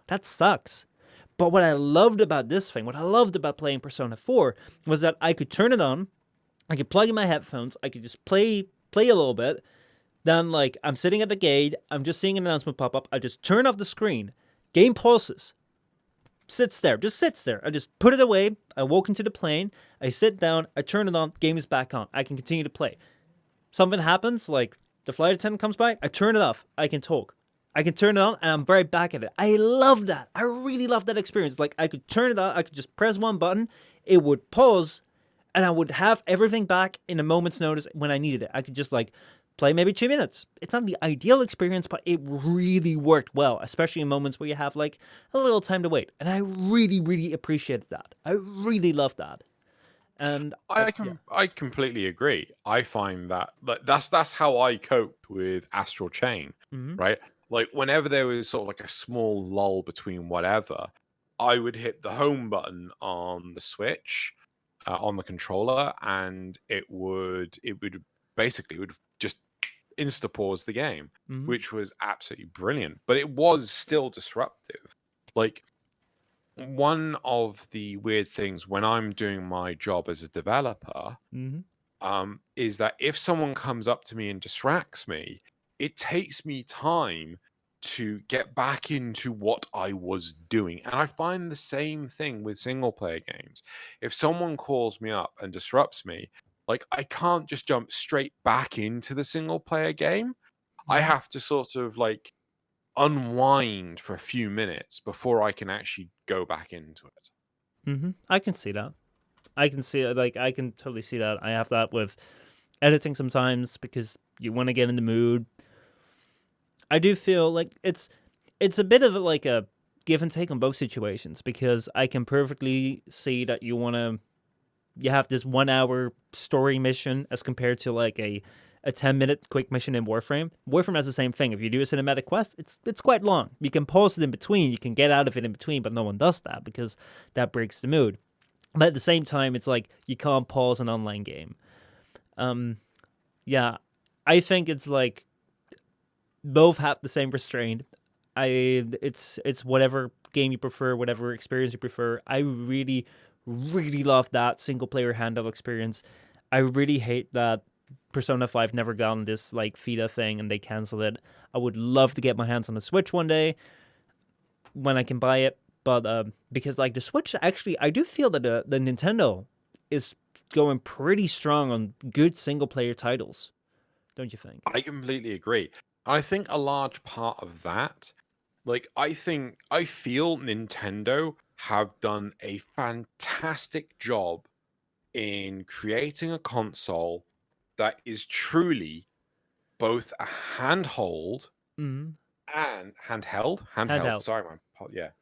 That sucks. But what I loved about this thing, what I loved about playing Persona 4, was that I could turn it on, I could plug in my headphones, I could just play a little bit. Then, like, I'm sitting at the gate, I'm just seeing an announcement pop up, I just turn off the screen, game pauses, just sits there. I just put it away. I walk into the plane. I sit down. I turn it on. Game is back on. I can continue to play. Something happens, like the flight attendant comes by. I turn it off. I can talk. I can turn it on, and I'm right back at it. I love that. I really love that experience. Like I could turn it on. I could just press one button. It would pause, and I would have everything back in a moment's notice when I needed it. I could just like play maybe 2 minutes. It's not the ideal experience, but it really worked well, especially in moments where you have like a little time to wait. And I really, really appreciated that. I really loved that. And yeah. I completely agree. I find that like that's how I coped with Astral Chain, Mm-hmm. right? Like whenever there was sort of like a small lull between whatever, I would hit the home button on the Switch, on the controller, and it would basically it would just insta pause the game, Mm-hmm. which was absolutely brilliant. But it was still disruptive. Like one of the weird things when I'm doing my job as a developer, Mm-hmm. is that if someone comes up to me and distracts me, it takes me time to get back into what I was doing. And I find the same thing with single player games. If someone calls me up and disrupts me, like I can't just jump straight back into the single player game. I Mm-hmm. have to sort of like unwind for a few minutes before I can actually go back into it. Mm-hmm. I can see that. I can see it. Like I can totally see that. I have that with editing sometimes because you want to get in the mood. I do feel like it's a bit of like a give and take on both situations because I can perfectly see that you have this 1 hour story mission as compared to like a 10-minute quick mission in Warframe. Warframe has the same thing. If you do a cinematic quest, it's quite long. You can pause it in between, you can get out of it in between, but no one does that because that breaks the mood. But at the same time, it's like you can't pause an online game. Yeah, I think it's like both have the same restraint. It's whatever game you prefer, whatever experience you prefer. I really, really love that single player handheld experience. I really hate that Persona 5 never got on this like Vita thing and they canceled it. I would love to get my hands on the Switch one day when I can buy it, but because like the Switch actually, I do feel that the Nintendo is going pretty strong on good single player titles, don't you think? I completely agree. I think a large part of that, like, I feel Nintendo have done a fantastic job in creating a console that is truly both a handhold Mm-hmm. and handheld. Handheld. Sorry,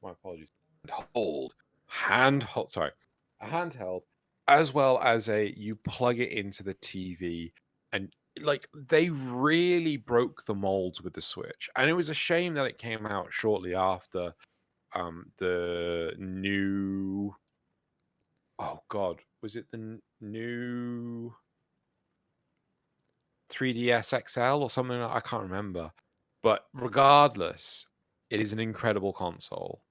my apologies. Handhold, handhold. Sorry, a handheld, as well as a you plug it into the TV, and like they really broke the mold with the Switch, and it was a shame that it came out shortly after the new. Oh God, was it the new 3DS XL or something? I can't remember. But regardless, it is an incredible console.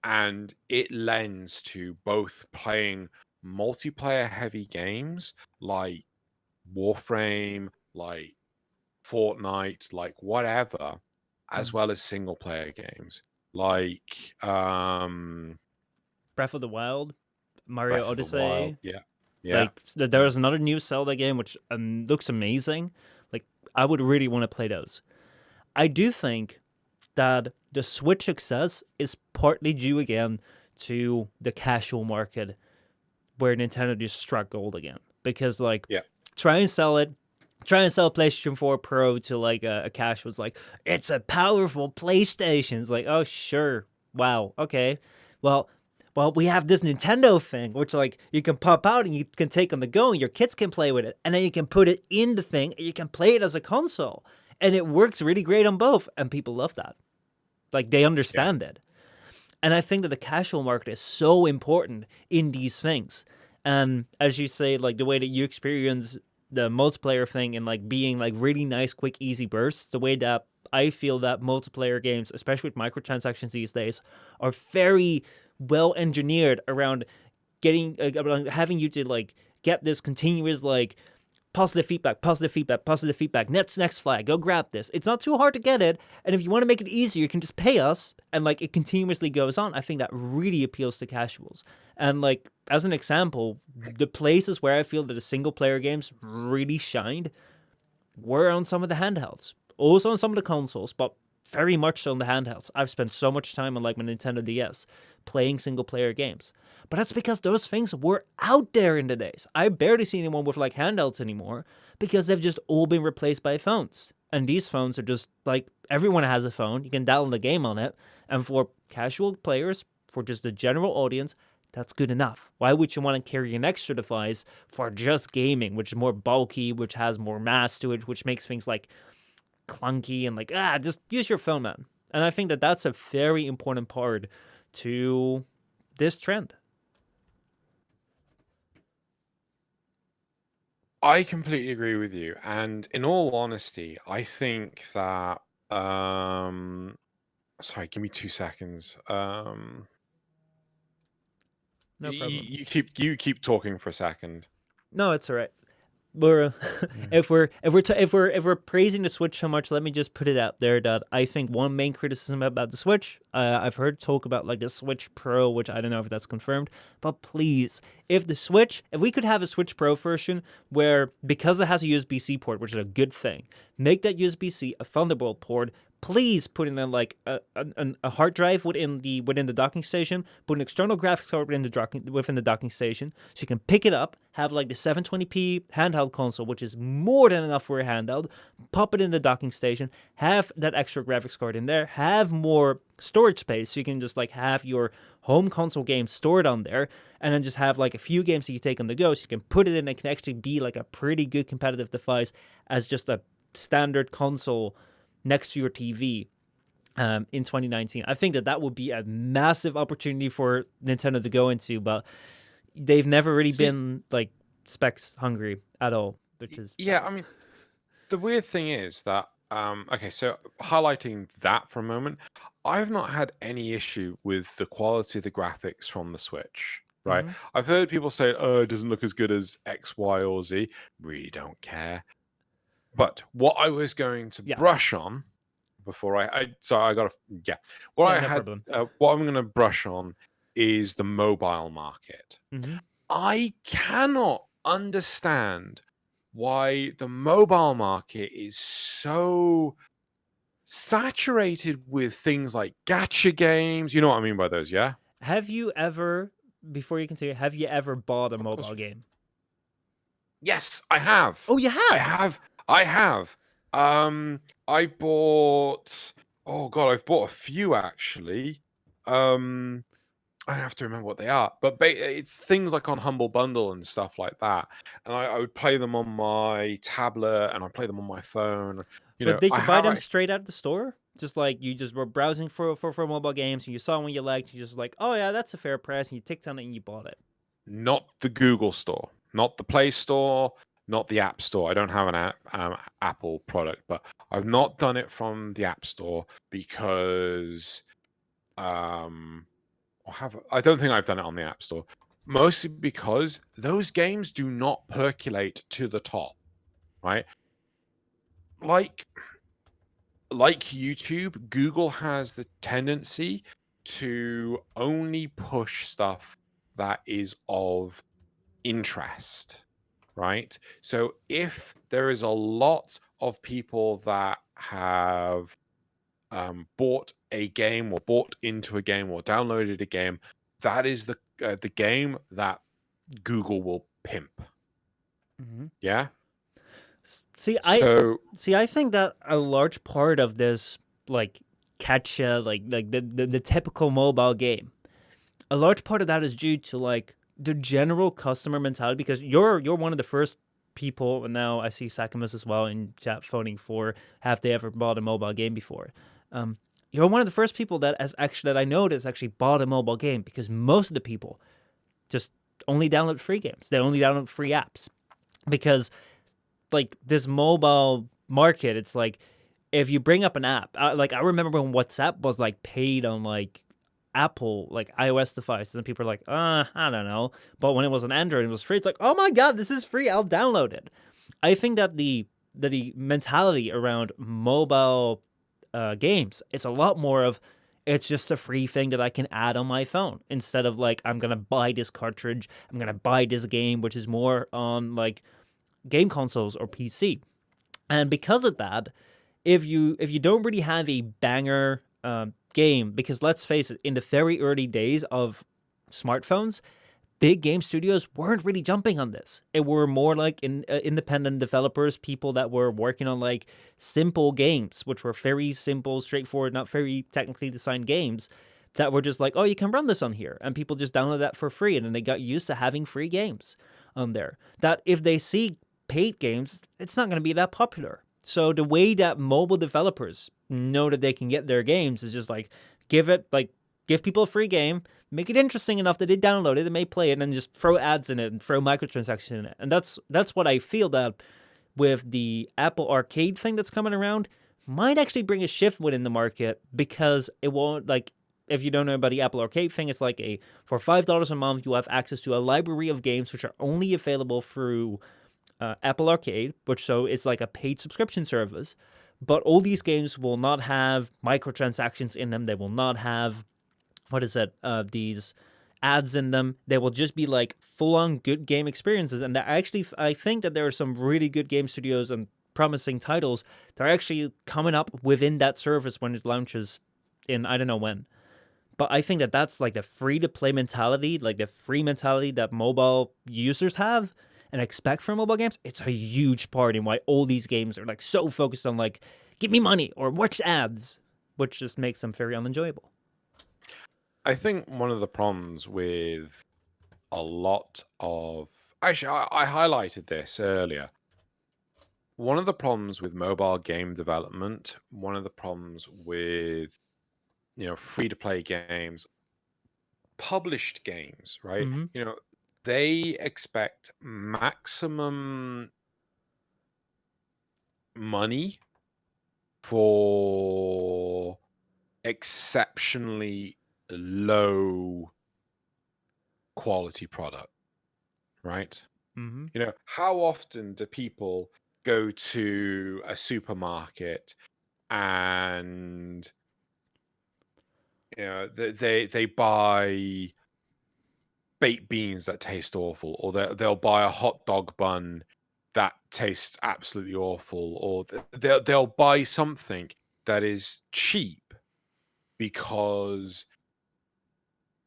And it lends to both playing multiplayer heavy games like Warframe, like Fortnite, like whatever, as Mm. well as single player games like Breath of the Wild, Mario Breath of the Wild. Odyssey. Yeah. Yeah. Like there was another new Zelda game which looks amazing. Like I would really want to play those. I do think that the Switch success is partly due again to the casual market where Nintendo just struck gold again. Because like Yeah. try and sell it, try and sell a PlayStation 4 Pro to like a cash was like, it's a powerful PlayStation. It's like, oh sure. Wow, okay. Well, we have this Nintendo thing, which like you can pop out and you can take on the go, and your kids can play with it, and then you can put it in the thing, and you can play it as a console, and it works really great on both, and people love that. Like they Yeah. understand it, and I think that the casual market is so important in these things. And as you say, like the way that you experience the multiplayer thing and like being like really nice, quick, easy bursts, the way that I feel that multiplayer games, especially with microtransactions these days, are very well engineered around getting around having you to like get this continuous like positive feedback, positive feedback, positive feedback. Next flag, go grab this. It's not too hard to get it, and if you want to make it easier, you can just pay us, and like it continuously goes on. I think that really appeals to casuals. And like as an example, the places where I feel that the single player games really shined were on some of the handhelds, also on some of the consoles, but very much so on the handhelds. I've spent so much time on like my Nintendo DS playing single player games. But that's because those things were out there in the days. I barely see anyone with like handhelds anymore because they've just all been replaced by phones. And these phones are just like everyone has a phone. You can download a game on it. And for casual players, for just the general audience, that's good enough. Why would you want to carry an extra device for just gaming, which is more bulky, which has more mass to it, which makes things like clunky and like, just use your phone, man. And I think that that's a very important part to this trend. I completely agree with you. And in all honesty, I think that sorry, give me 2 seconds. No problem. You keep talking for a second. No, it's all right. We're Yeah. if we're praising the Switch so much, let me just put it out there that I think one main criticism about the Switch, I've heard talk about like the Switch Pro, which I don't know if that's confirmed, but please, if we could have a Switch Pro version where because it has a USB-C port, which is a good thing, make that USB-C a Thunderbolt port. Please put in like a hard drive within the docking station. Put an external graphics card within the docking station, so you can pick it up. Have like the 720p handheld console, which is more than enough for a handheld. Pop it in the docking station. Have that extra graphics card in there. Have more storage space, so you can just like have your home console games stored on there, and then just have like a few games that you take on the go, so you can put it in. It can actually be like a pretty good competitive device as just a standard console next to your TV in 2019. I think that would be a massive opportunity for Nintendo to go into, but they've never really been like specs hungry at all, which is yeah. I mean, the weird thing is that okay, so highlighting that for a moment, I've not had any issue with the quality of the graphics from the Switch. Right, mm-hmm. I've heard people say, "Oh, it doesn't look as good as X, Y, or Z." Really don't care. But what I was going to Yeah, brush on before sorry, I got to yeah. What yeah, I no had, problem. what I'm going to brush on is the mobile market. Mm-hmm. I cannot understand why the mobile market is so saturated with things like gacha games. You know what I mean by those, yeah? Have you ever, before you continue, have you ever bought a Of course. mobile game? Yes, I have. Oh, you I have? have. I have. I bought. Oh God, I've bought a few actually. Um, I have to remember what they are, but it's things like on Humble Bundle and stuff like that. And I would play them on my tablet, and I play them on my phone. You But know, did I you buy have them actually straight out of the store? Just like you just were browsing for mobile games and you saw one you liked, you just like, oh yeah, that's a fair price, and you ticked on it and you bought it. not the Google Store, not the Play Store, not the App Store. I don't have an Apple product, but I've not done it from the App Store because um I don't think I've done it on the App Store. Mostly because those games do not percolate to the top, right? Like YouTube, Google has the tendency to only push stuff that is of interest, right? So if there is a lot of people that have bought a game or bought into a game or downloaded a game, that is the game that Google will pimp. Mm-hmm. Yeah. See, So I think that a large part of this, like, catcha, like the typical mobile game, a large part of that is due to like the general customer mentality. Because you're one of the first people, and now I see Sakamus as well in chat phoning for have they ever bought a mobile game before. Um, you're one of the first people that I know that's actually bought a mobile game, because most of the people just only download free games. They only download free apps because like this mobile market, it's like if you bring up an app, like I remember when WhatsApp was like paid on like Apple, like iOS devices, and people are like, I don't know. But when it was on Android, it was free. It's like, oh my god, this is free. I'll download it. I think that the mentality around mobile games, it's a lot more of it's just a free thing that I can add on my phone instead of like I'm gonna buy this cartridge, I'm gonna buy this game, which is more on like game consoles or PC. And because of that, if you don't really have a banger game, because let's face it, in the very early days of smartphones, big game studios weren't really jumping on this. It were more like independent developers, people that were working on like simple games, which were very simple, straightforward, not very technically designed games that were just like, oh, you can run this on here. And people just download that for free. And then they got used to having free games on there. That if they see paid games, it's not going to be that popular. So the way that mobile developers know that they can get their games is just like, give people a free game, make it interesting enough that they download it, they may play it, and then just throw ads in it and throw microtransactions in it. And that's what I feel that with the Apple Arcade thing that's coming around might actually bring a shift within the market, because it won't, like, if you don't know about the Apple Arcade thing, it's like for $5 a month, you have access to a library of games which are only available through Apple Arcade, which so it's like a paid subscription service. But all these games will not have microtransactions in them. They will not have these ads in them. They will just be like full-on good game experiences. And I think that there are some really good game studios and promising titles that are actually coming up within that service when it launches in I don't know when. But I think that that's like the free-to-play mentality, like the free mentality that mobile users have and expect from mobile games. It's a huge part in why all these games are like so focused on like, give me money or watch ads, which just makes them very unenjoyable. I think one of the problems with a lot of actually, I highlighted this earlier. One of the problems with mobile game development, one of the problems with free to play games, published games, right? Mm-hmm. They expect maximum money for exceptionally low quality product, right? Mm-hmm. How often do people go to a supermarket and they buy baked beans that taste awful, or they'll buy a hot dog bun that tastes absolutely awful, or they'll buy something that is cheap because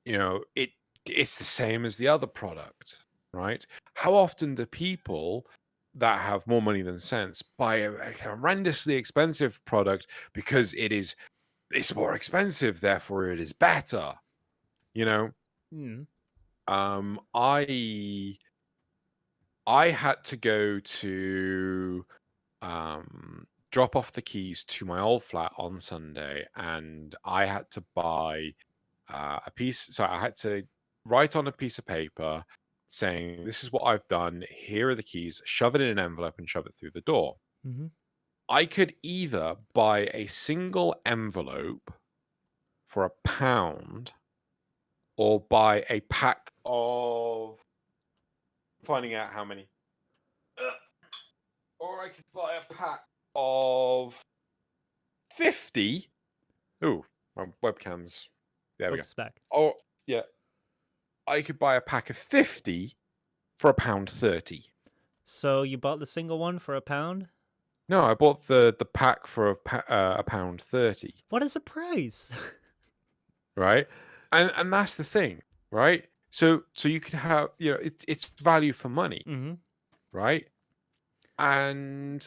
it's the same as the other product, right? How often do people that have more money than sense buy a horrendously expensive product because it's more expensive, therefore it is better? Mm. I had to go to drop off the keys to my old flat on Sunday, and I had to buy a piece. So I had to write on a piece of paper saying, "This is what I've done. Here are the keys. Shove it in an envelope and shove it through the door." Mm-hmm. I could either buy a single envelope for £1, or buy a pack of finding out how many. Or I could buy a pack of 50. Ooh, my webcam's. There we go. Back. Oh, yeah. I could buy a pack of 50 for £1.30. So you bought the single one for £1? No, I bought the pack for £1.30. What is the price? Right? And that's the thing, right? So you can have, it's value for money, Mm-hmm. right? And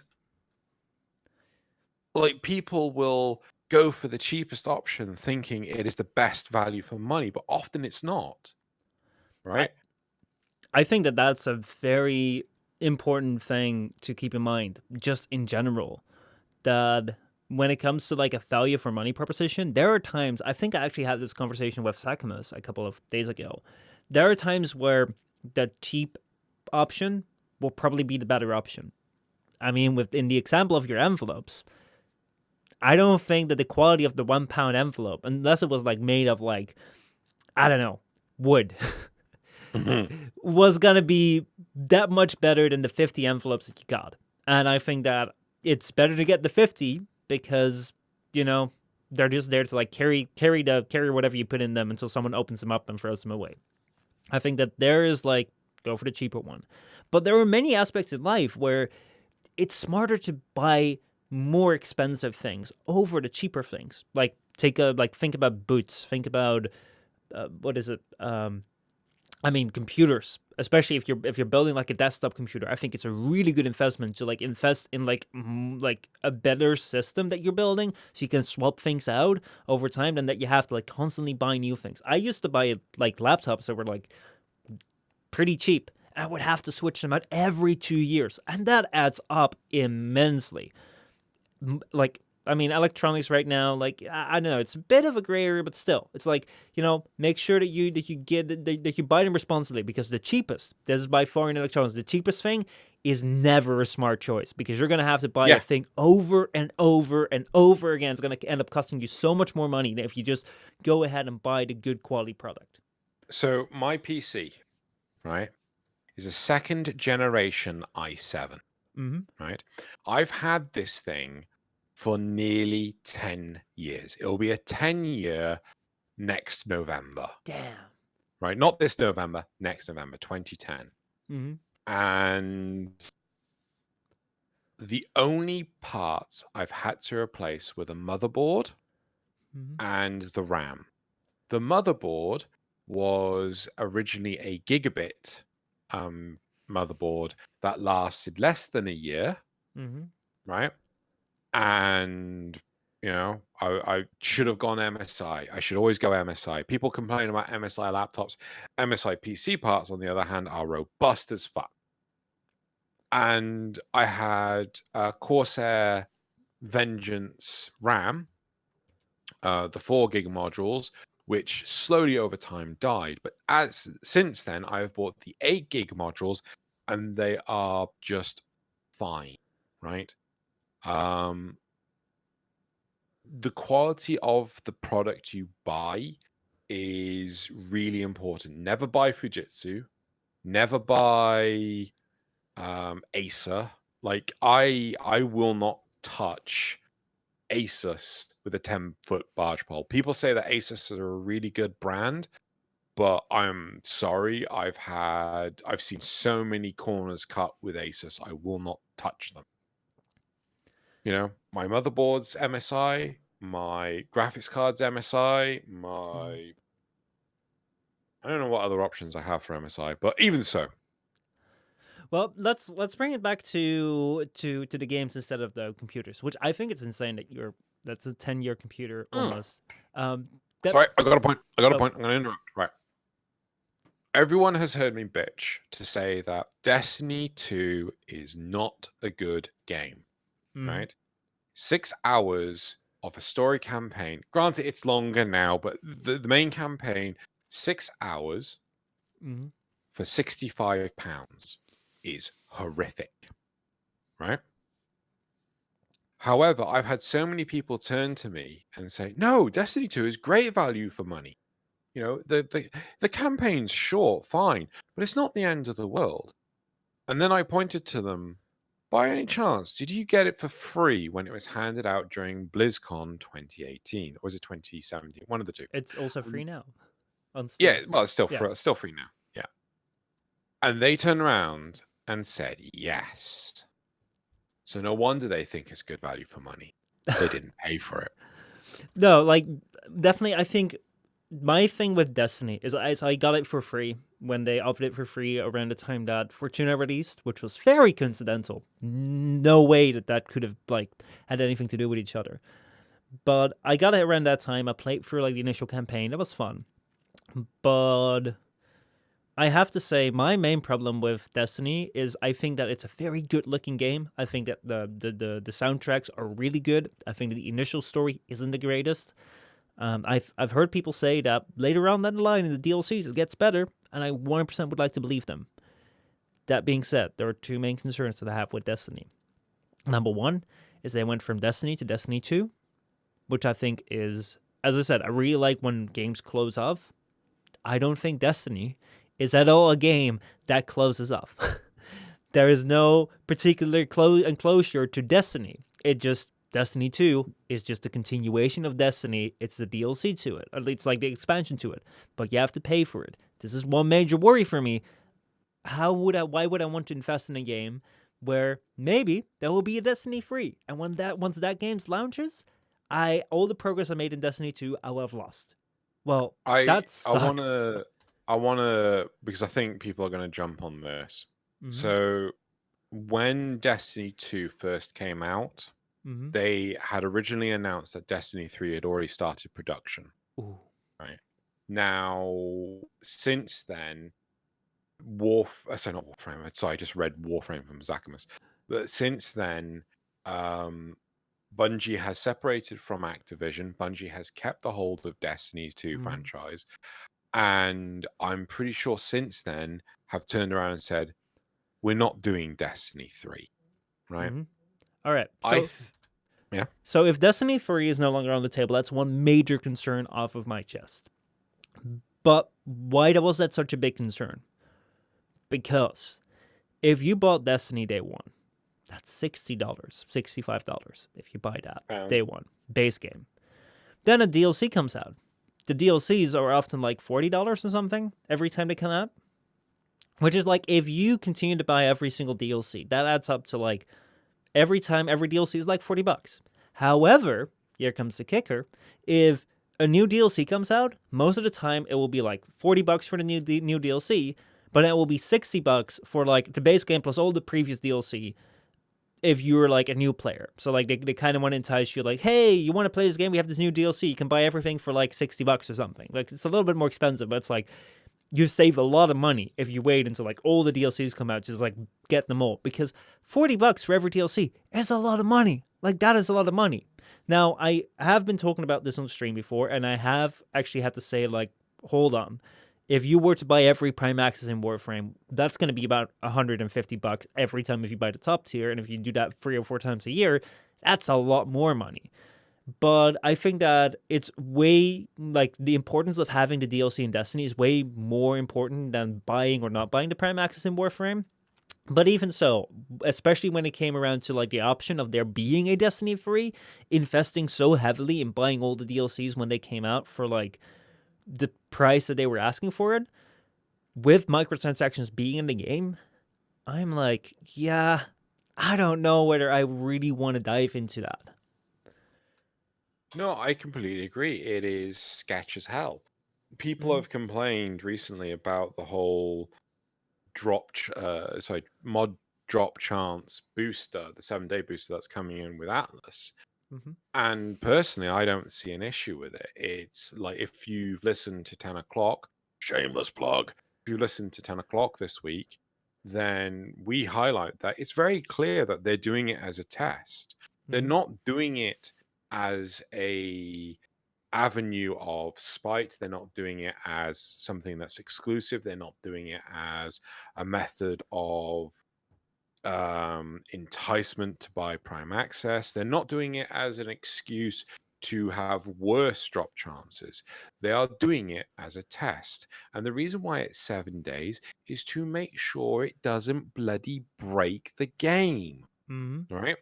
like, people will go for the cheapest option thinking it is the best value for money, but often it's not, right? I think that that's a very important thing to keep in mind, just in general, that when it comes to like a value for money proposition, there are times, I think I actually had this conversation with Sakamus a couple of days ago. There are times where the cheap option will probably be the better option. I mean, within the example of your envelopes, I don't think that the quality of the £1 envelope, unless it was like made of like, I don't know, wood, was gonna be that much better than the 50 envelopes that you got. And I think that it's better to get the 50 because, they're just there to like carry whatever you put in them until someone opens them up and throws them away. I think that there is like, go for the cheaper one. But there are many aspects in life where it's smarter to buy more expensive things over the cheaper things. Like think about boots. Think about what is it? I mean, computers, especially if you're building like a desktop computer. I think it's a really good investment to like invest in like a better system that you're building, so you can swap things out over time, than that you have to like constantly buy new things. I used to buy like laptops that were like pretty cheap, and I would have to switch them out every 2 years, and that adds up immensely. Like, I mean, electronics right now, like I know it's a bit of a gray area, but still, it's like, make sure that you get that you buy them responsibly, because the cheapest, this is by far in electronics, the cheapest thing is never a smart choice, because you're gonna have to buy Yeah. that thing over and over and over again. It's gonna end up costing you so much more money than if you just go ahead and buy the good quality product. So my PC, right, is a second generation i7, Mm-hmm. right? I've had this thing for nearly 10 years. It'll be a 10-year next November, Damn. right? Not this November, next November, 2010. Mm-hmm. And the only parts I've had to replace were the motherboard Mm-hmm. and the RAM. The motherboard was originally a gigabit motherboard that lasted less than a year, Mm-hmm. right? And I should have gone MSI. I should always go MSI. People complain about MSI laptops. MSI PC parts, on the other hand, are robust as fuck. And I had Corsair Vengeance RAM, the 4 gig modules, which slowly over time died. But since then, I have bought the 8 gig modules, and they are just fine, right? The quality of the product you buy is really important. Never buy Fujitsu. Never buy Acer. Like I will not touch Asus with a 10-foot barge pole. People say that Asus are a really good brand, but I'm sorry. I've seen so many corners cut with Asus. I will not touch them. My motherboard's MSI, my graphics card's MSI, I don't know what other options I have for MSI, but even so. Well, let's bring it back to the games instead of the computers, which I think it's insane that that's a 10-year computer almost. That Sorry, I got a point. Oh. I'm going to interrupt. Right. Everyone has heard me bitch to say that Destiny 2 is not a good game, right? 6 hours of a story campaign. Granted, it's longer now, but the main campaign, 6 hours for £65 is horrific, right? However, I've had so many people turn to me and say, no, Destiny 2 is great value for money. The campaign's short, fine, but it's not the end of the world. And then I pointed to them, by any chance, did you get it for free when it was handed out during BlizzCon 2018? Or was it 2017? One of the two. It's also free now on Steam. Yeah, well, it's still free now. Yeah. And they turned around and said, yes. So no wonder they think it's good value for money. They didn't pay for it. No, like, definitely, I think my thing with Destiny is I got it for free when they offered it for free around the time that Fortuna released, which was very coincidental. No way that could have like had anything to do with each other. But I got it around that time. I played through like the initial campaign. It was fun. But I have to say, my main problem with Destiny is I think that it's a very good looking game. I think that the soundtracks are really good. I think that the initial story isn't the greatest. I've heard people say that later on down the line in the DLCs it gets better, and I 100% would like to believe them. That being said, there are two main concerns that I have with Destiny. Number one is they went from Destiny to Destiny 2, which I think is, as I said, I really like when games close off. I don't think Destiny is at all a game that closes off. There is no particular enclosure to Destiny. Destiny 2 is just a continuation of Destiny. It's the DLC to it. It's like the expansion to it. But you have to pay for it. This is one major worry for me. Why would I want to invest in a game where maybe there will be a Destiny free, and once that game launches, all the progress I made in Destiny 2 I will have lost. Well, I that I sucks. wanna I wanna because I think people are gonna jump on this. Mm-hmm. So when Destiny 2 first came out, Mm-hmm. they had originally announced that Destiny 3 had already started production, Ooh. right? Now, since then, sorry, not Warframe. Sorry, I just read Warframe from Zacharias. But since then, um, Bungie has separated from Activision. Bungie has kept the hold of Destiny 2 Mm-hmm. franchise, and I'm pretty sure since then have turned around and said we're not doing Destiny 3, right? Mm-hmm. All right. I So th- yeah. so if Destiny 3 is no longer on the table, that's one major concern off of my chest. But why was that such a big concern? Because if you bought Destiny day one, that's $60, $65 if you buy that day one, base game. Then a DLC comes out. The DLCs are often like $40 or something every time they come out. Which is like if you continue to buy every single DLC, that adds up to like every time every DLC is like $40. However, here comes the kicker. If a new DLC comes out, most of the time it will be like $40 for the new DLC, but it will be $60 for like the base game plus all the previous DLC if you're like a new player. So like they kind of want to entice you like, hey, you want to play this game? We have this new DLC. You can buy everything for like $60 or something. Like it's a little bit more expensive, but it's like you save a lot of money if you wait until like all the DLCs come out, just like get them all. Because $40 for every DLC is a lot of money. Like that is a lot of money. Now I have been talking about this on stream before, and I have actually had to say like, hold on. If you were to buy every Prime Access in Warframe, that's going to be about $150 every time if you buy the top tier, and if you do that 3 or 4 times a year, that's a lot more money. But I think that it's way like the importance of having the DLC in Destiny is way more important than buying or not buying the Prime Access in Warframe. But even so, especially when it came around to like the option of there being a Destiny free, investing so heavily in buying all the DLCs when they came out for like the price that they were asking for it, with microtransactions being in the game, I'm like, yeah, I don't know whether I really want to dive into that. No, I completely agree. It is sketch as hell. People Mm-hmm. have complained recently about the whole mod drop chance booster, the 7-day booster that's coming in with Atlas. Mm-hmm. And personally, I don't see an issue with it. It's like if you've listened to 10 o'clock, shameless plug, if you listened to 10 o'clock this week, then we highlight that it's very clear that they're doing it as a test. They're Mm-hmm. not doing it as a avenue of spite. They're not doing it as something that's exclusive. They're not doing it as a method of enticement to buy Prime Access. They're not doing it as an excuse to have worse drop chances. They are doing it as a test. And the reason why it's 7 days is to make sure it doesn't bloody break the game. Mm-hmm. Right?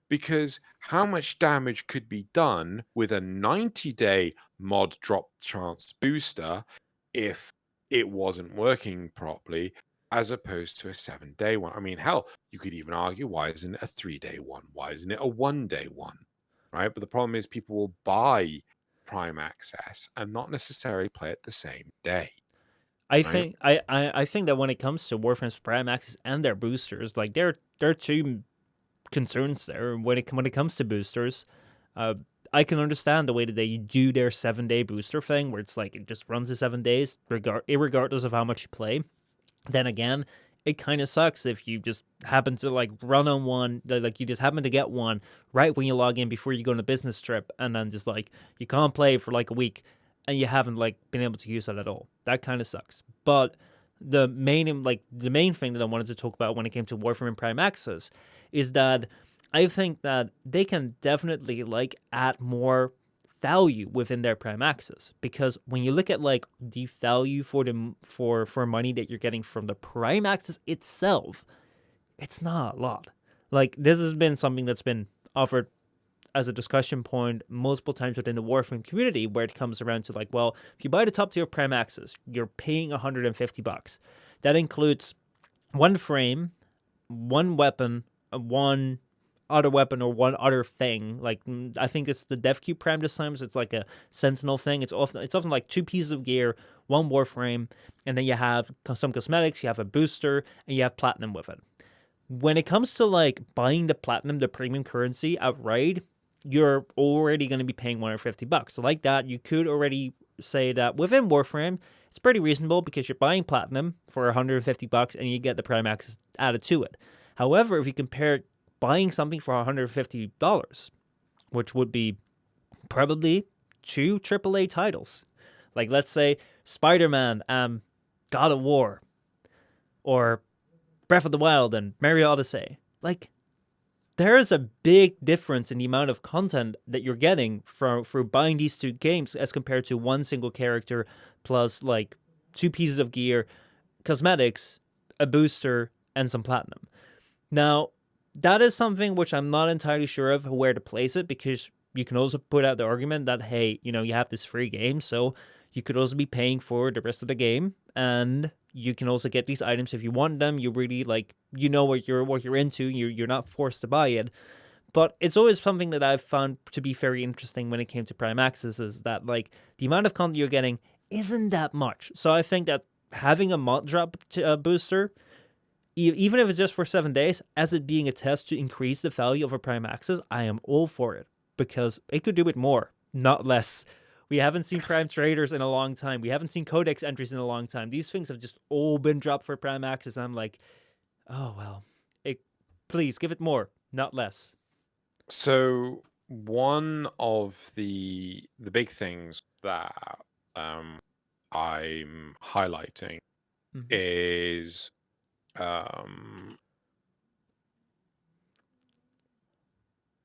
Because how much damage could be done with a 90-day mod drop chance booster if it wasn't working properly, as opposed to a 7-day one? I mean, hell, you could even argue, why isn't it a 3-day one? Why isn't it a 1-day one? Right? But the problem is people will buy Prime Access and not necessarily play it the same day. I Right? think I think that when it comes to Warframe's Prime Access and their boosters, like there are two concerns there when it comes to boosters. Uh, I can understand the way that they do their 7-day booster thing, where it's like it just runs the 7 days, regardless of how much you play. Then again, it kind of sucks if you just happen to like run on one, like you just happen to get one right when you log in before you go on a business trip, and then just like you can't play for like a week, and you haven't like been able to use that at all. That kind of sucks. But the main thing that I wanted to talk about when it came to Warframe and Prime Access is that I think that they can definitely like add more value within their Prime Access, because when you look at like the value for money that you're getting from the Prime Access itself, it's not a lot. Like this has been something that's been offered as a discussion point multiple times within the Warframe community, where it comes around to like, well, if you buy the top tier of Prime Access, you're paying $150. That includes one frame one weapon, one other weapon, or one other thing. Like I think it's the Dev Cube Prime this time, so it's like a Sentinel thing. It's often like two pieces of gear, one Warframe, and then you have some cosmetics, you have a booster, and you have platinum with it. When it comes to like buying the platinum, the premium currency outright, you're already going to be paying $150. So like that, you could already say that within Warframe, it's pretty reasonable because you're buying platinum for $150 and you get the Prime Access added to it. However, if you compare buying something for $150, which would be probably two AAA titles, like let's say Spider-Man, God of War, or Breath of the Wild and Mario Odyssey, like there is a big difference in the amount of content that you're getting through buying these two games as compared to one single character plus like two pieces of gear, cosmetics, a booster, and some platinum. Now, that is something which I'm not entirely sure of where to place it, because you can also put out the argument that, hey, you have this free game, so you could also be paying for the rest of the game, and you can also get these items if you want them. You really like, what you're into. You're not forced to buy it. But it's always something that I've found to be very interesting when it came to Prime Access, is that like the amount of content you're getting isn't that much. So I think that having a mod drop booster, even if it's just for 7 days, as it being a test to increase the value of a Prime Access, I am all for it, because it could do it more, not less. We haven't seen Prime Traders in a long time. We haven't seen Codex entries in a long time. These things have just all been dropped for Prime Access. I'm like, oh, well, please give it more, not less. So one of the big things that I'm highlighting Mm-hmm. is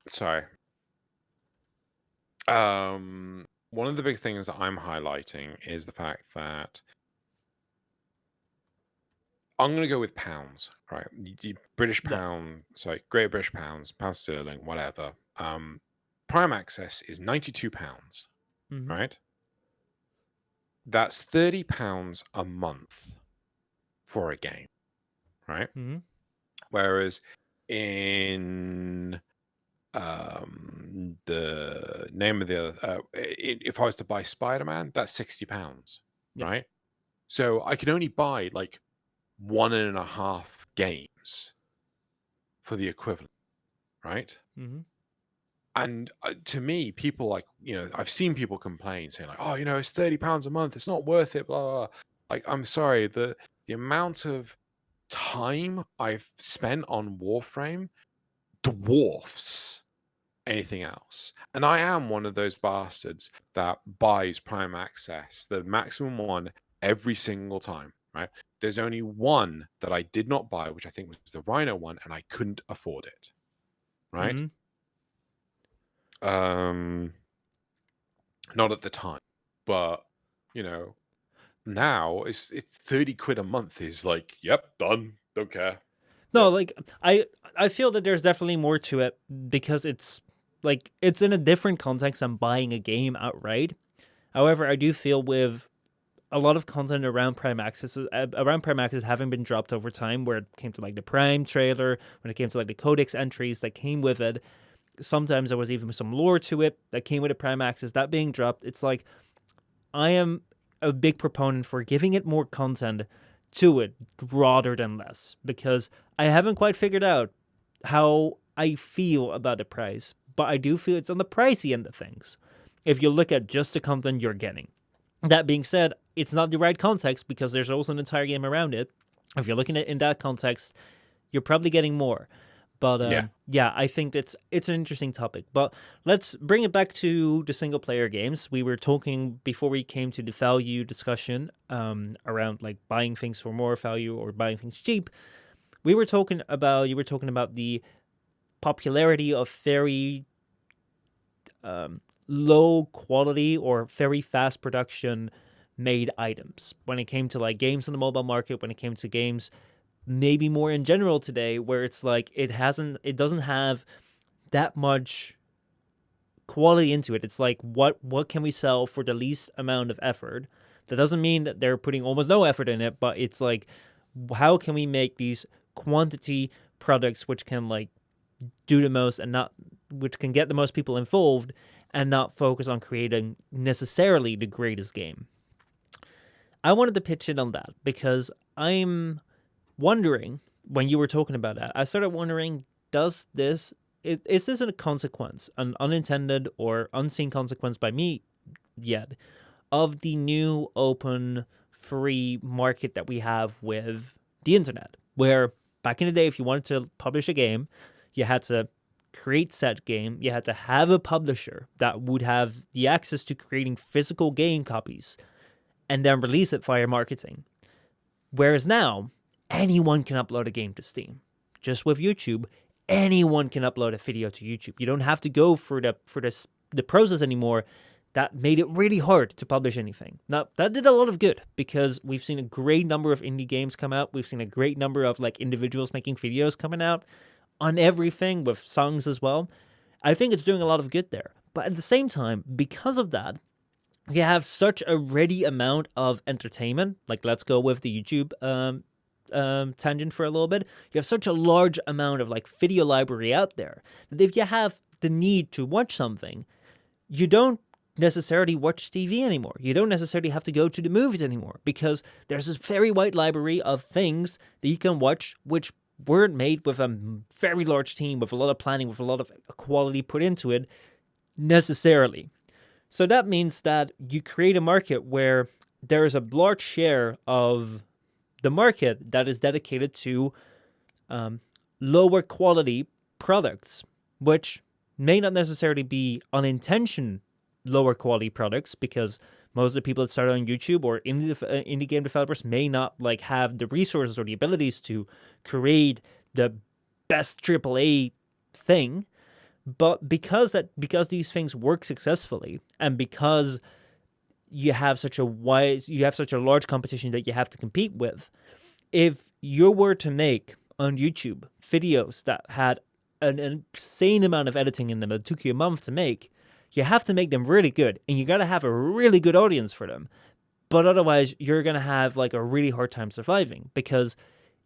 sorry. One of the big things that I'm highlighting is the fact that I'm going to go with pounds, right? British Yeah. pound, sorry, Great British pounds, pound sterling, whatever. Prime Access is £92, Mm-hmm. right? That's £30 a month for a game, right? Mm-hmm. Whereas in the name of the other, if I was to buy Spider-Man, that's £60, Yeah. right? So I can only buy like 1.5 games for the equivalent, right? Mm-hmm. And to me, people like, I've seen people complain saying like, oh, it's £30 a month, it's not worth it, blah, blah, blah. Like, I'm sorry, the amount of time I've spent on Warframe dwarfs anything else. And I am one of those bastards that buys Prime Access, the maximum one, every single time, right? There's only one that I did not buy, which I think was the Rhino one, and I couldn't afford it, right? Mm-hmm. Not at the time, but now it's £30 a month is like, yep, done, don't care. No, Yep. like I feel that there's definitely more to it, because it's like it's in a different context than buying a game outright. However, I do feel with a lot of content around Prime Access having been dropped over time, where it came to like the Prime trailer, when it came to like the Codex entries that came with it. Sometimes there was even some lore to it that came with the Prime Access that being dropped. It's like I am a big proponent for giving it more content to it rather than less, because I haven't quite figured out how I feel about the price, but I do feel it's on the pricey end of things if you look at just the content you're getting. That being said, it's not the right context, because there's also an entire game around it. If you're looking at it in that context, you're probably getting more. But Yeah. yeah, I think it's an interesting topic. But let's bring it back to the single player games. We were talking before we came to the value discussion around like buying things for more value or buying things cheap. You were talking about the popularity of very low quality or very fast production made items when it came to like games in the mobile market, when it came to games maybe more in general today, where it's like it doesn't have that much quality into it. It's like what can we sell for the least amount of effort? That doesn't mean that they're putting almost no effort in it, but it's like how can we make these quantity products which can like do the most and not which can get the most people involved and not focus on creating necessarily the greatest game. I wanted to pitch in on that because I'm wondering, when you were talking about that, I started wondering, is this a consequence, an unintended or unseen consequence by me yet, of the new open free market that we have with the internet, where back in the day, if you wanted to publish a game, you had to create said game, you had to have a publisher that would have the access to creating physical game copies and then release it via marketing. Whereas now, anyone can upload a game to Steam. Just with YouTube, anyone can upload a video to YouTube. You don't have to go for the process anymore that made it really hard to publish anything. Now, that did a lot of good because we've seen a great number of indie games come out. We've seen a great number of like individuals making videos coming out on everything with songs as well. I think it's doing a lot of good there. But at the same time, because of that, you have such a ready amount of entertainment. Like, let's go with the YouTube tangent for a little bit. You have such a large amount of like video library out there that if you have the need to watch something, you don't necessarily watch TV anymore. You don't necessarily have to go to the movies anymore because there's this very wide library of things that you can watch which weren't made with a very large team, with a lot of planning, with a lot of quality put into it necessarily. So that means that you create a market where there is a large share of the market that is dedicated to lower quality products, which may not necessarily be unintentional lower quality products, because most of the people that started on YouTube or indie game developers may not like have the resources or the abilities to create the best AAA thing. But because these things work successfully, and because you have such a large competition that you have to compete with, if you were to make on YouTube videos that had an insane amount of editing in them that took you a month to make, you have to make them really good, and you got to have a really good audience for them. But otherwise, you're going to have like a really hard time surviving, because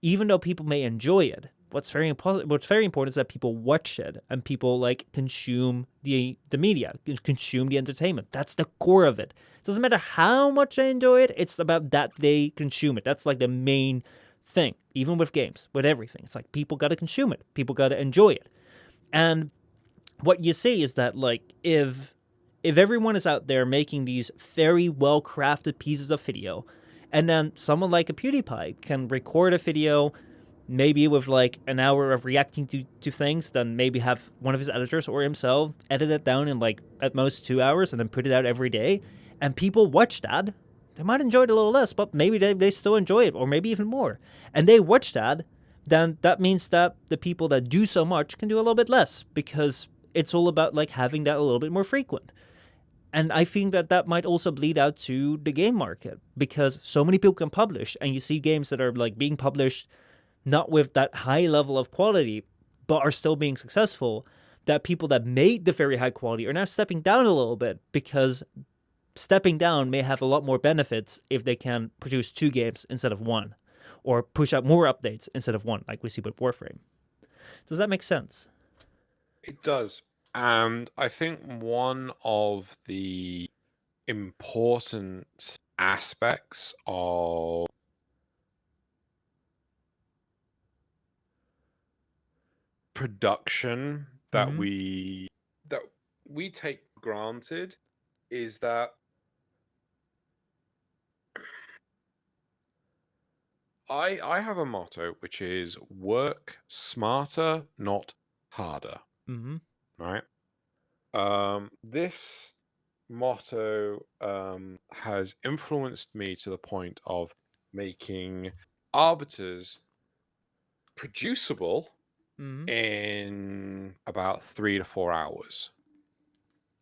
even though people may enjoy it, what's very important is that people watch it and people like consume the media, consume the entertainment. That's the core of it. It doesn't matter how much they enjoy it. It's about that they consume it. That's like the main thing. Even with games, with everything, it's like people got to consume it. People got to enjoy it. And what you see is that like if everyone is out there making these very well crafted pieces of video, and then someone like a PewDiePie can record a video, maybe with like an hour of reacting to things, then maybe have one of his editors or himself edit it down in like at most 2 hours and then put it out every day, and people watch that, they might enjoy it a little less, but maybe they still enjoy it, or maybe even more. And they watch that, then that means that the people that do so much can do a little bit less, because it's all about like having that a little bit more frequent. And I think that might also bleed out to the game market, because so many people can publish, and you see games that are like being published not with that high level of quality, but are still being successful, that people that made the very high quality are now stepping down a little bit, because stepping down may have a lot more benefits if they can produce 2 games instead of 1, or push out more updates instead of 1, like we see with Warframe. Does that make sense? It does. And I think one of the important aspects of production that Mhm. we take for granted is that I have a motto, which is work smarter, not harder. Mhm. Right? This motto has influenced me to the point of making arbiters producible Mhm. in about 3 to 4 hours.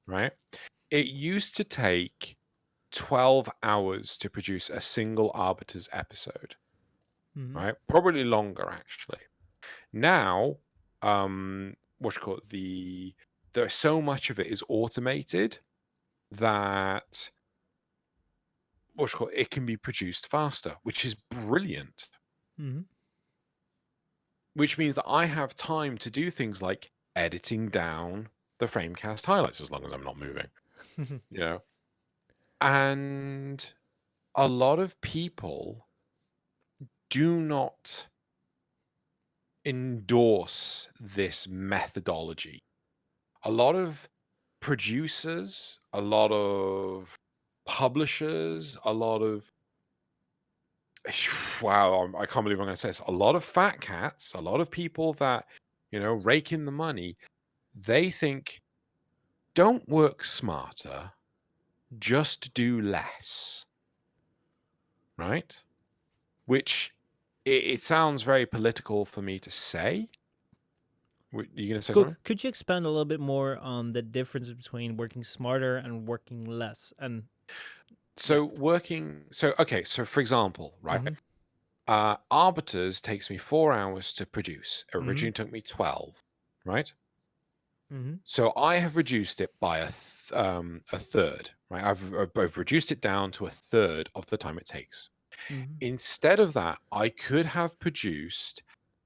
Right? It used to take 12 hours to produce a single arbiters episode. Mhm. Right? Probably longer, actually. Now, what you call it, there's so much of it is automated that what you call it can be produced faster, which is brilliant. Mhm. which means that I have time to do things like editing down the Framecast highlights as long as I'm not moving, you know. And a lot of people do not endorse this methodology. A lot of producers, a lot of publishers, a lot of wow, I can't believe I'm going to say this. A lot of fat cats, a lot of people that, rake in the money, they think don't work smarter, just do less, right? Which it sounds very political for me to say. You going to say something? Could you expand a little bit more on the difference between working smarter and working less? And So okay, so for example, right? mm-hmm, Arbiters takes me 4 hours to produce. It mm-hmm, originally took me 12, right? mm-hmm, So I have reduced it by a third, right? I've reduced it down to a third of the time it takes. mm-hmm, Instead of that, I could have produced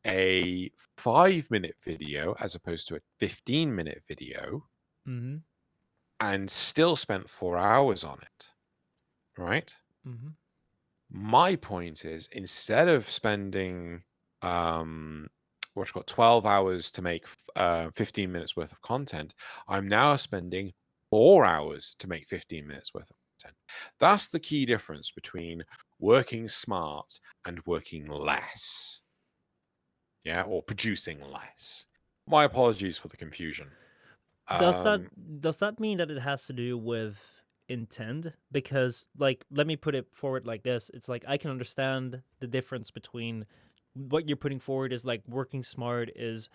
a 5-minute video as opposed to a 15-minute video mm-hmm, and still spent 4 hours on it, right? mm-hmm, My point is, instead of spending what's got 12 hours to make 15 minutes worth of content, I'm now spending 4 hours to make 15 minutes worth of content. That's the key difference between working smart and working less. Yeah, or producing less. My apologies for the confusion. Does that Um, does that mean that it has to do with intent? Because like let me put it forward like this. It's like I can understand the difference between what you're putting forward is like working smart is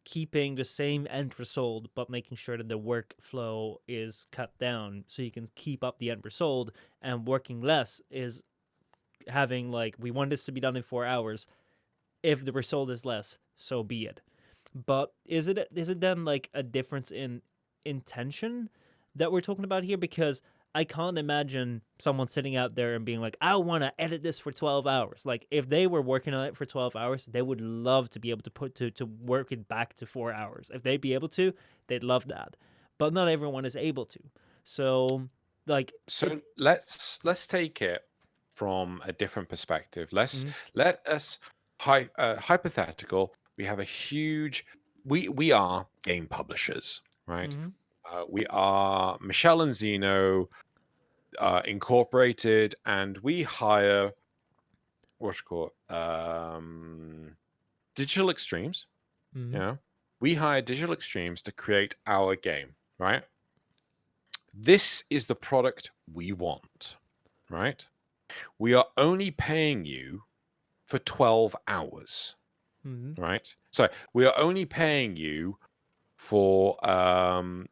keeping the same end result but making sure that the workflow is cut down so you can keep up the end result, and working less is having like we want this to be done in 4 hours. If the result is less, so be it. But is it then like a difference in intention that we're talking about here? Because I can't imagine someone sitting out there and being like, I want to edit this for 12 hours. Like if they were working on it for 12 hours, they would love to be able to to work it back to 4 hours. If they'd be able to, they'd love that. But not everyone is able to. So like so let's take it from a different perspective. mm-hmm, Let us hypothetical. We have a huge. We are game publishers, right? mm-hmm, We are Michelle and Zeno Incorporated, and we hire what's it called Digital Extremes. mm-hmm, Yeah, we hire Digital Extremes to create our game, right? This is the product we want, right? We are only paying you for 12 hours, mm-hmm, right? So we are only paying you for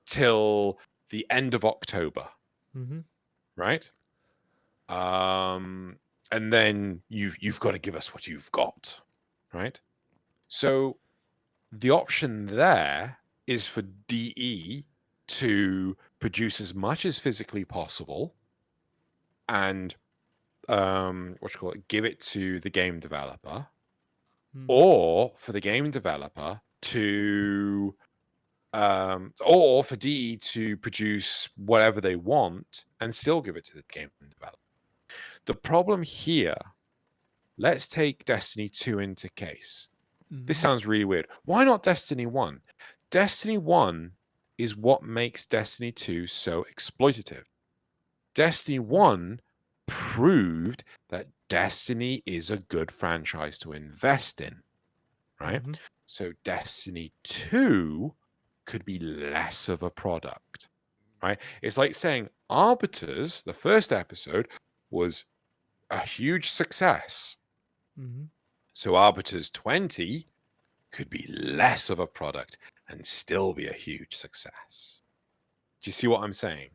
till the end of October, mm-hmm, right? And then you've got to give us what you've got, right? So the option there is for DE to produce as much as physically possible and give it to the game developer, mm-hmm, or for the game developer to or for DE to produce whatever they want and still give it to the game developer. The problem here, let's take Destiny 2 into case. This mm-hmm, sounds really weird. Why not Destiny 1? Destiny 1 is what makes Destiny 2 so exploitative. Destiny 1 proved that Destiny is a good franchise to invest in, right? mm-hmm. So Destiny 2 could be less of a product, right? It's like saying Arbiters, the first episode, was a huge success. Mm-hmm. So Arbiters 20 could be less of a product and still be a huge success. Do you see what I'm saying?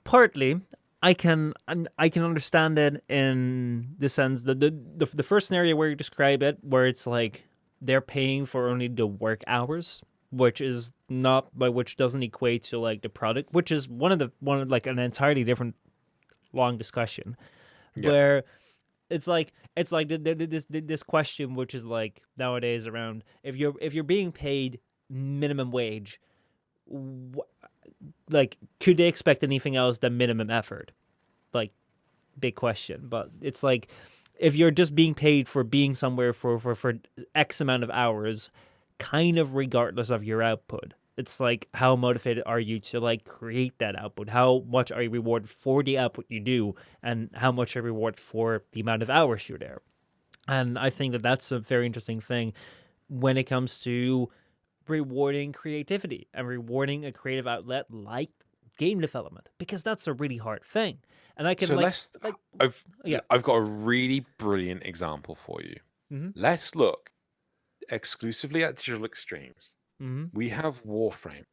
Partly I can understand it in the sense that the first scenario where you describe it, where it's like they're paying for only the work hours, which is not by which doesn't equate to like the product, which is one of like an entirely different long discussion Yeah. where it's like this question, which is like nowadays around if you're being paid minimum wage, like could they expect anything else than minimum effort? Like big question, but it's like if you're just being paid for being somewhere for X amount of hours, kind of regardless of your output. It's like how motivated are you to like create that output? How much are you rewarded for the output you do, and how much are you rewarded for the amount of hours you're there? And I think that that's a very interesting thing when it comes to rewarding creativity and rewarding a creative outlet like game development, because that's a really hard thing. And I can So like I've yeah. I've got a really brilliant example for you. Mhm. Let's look exclusively at Digital Extremes. Mhm. We have Warframe,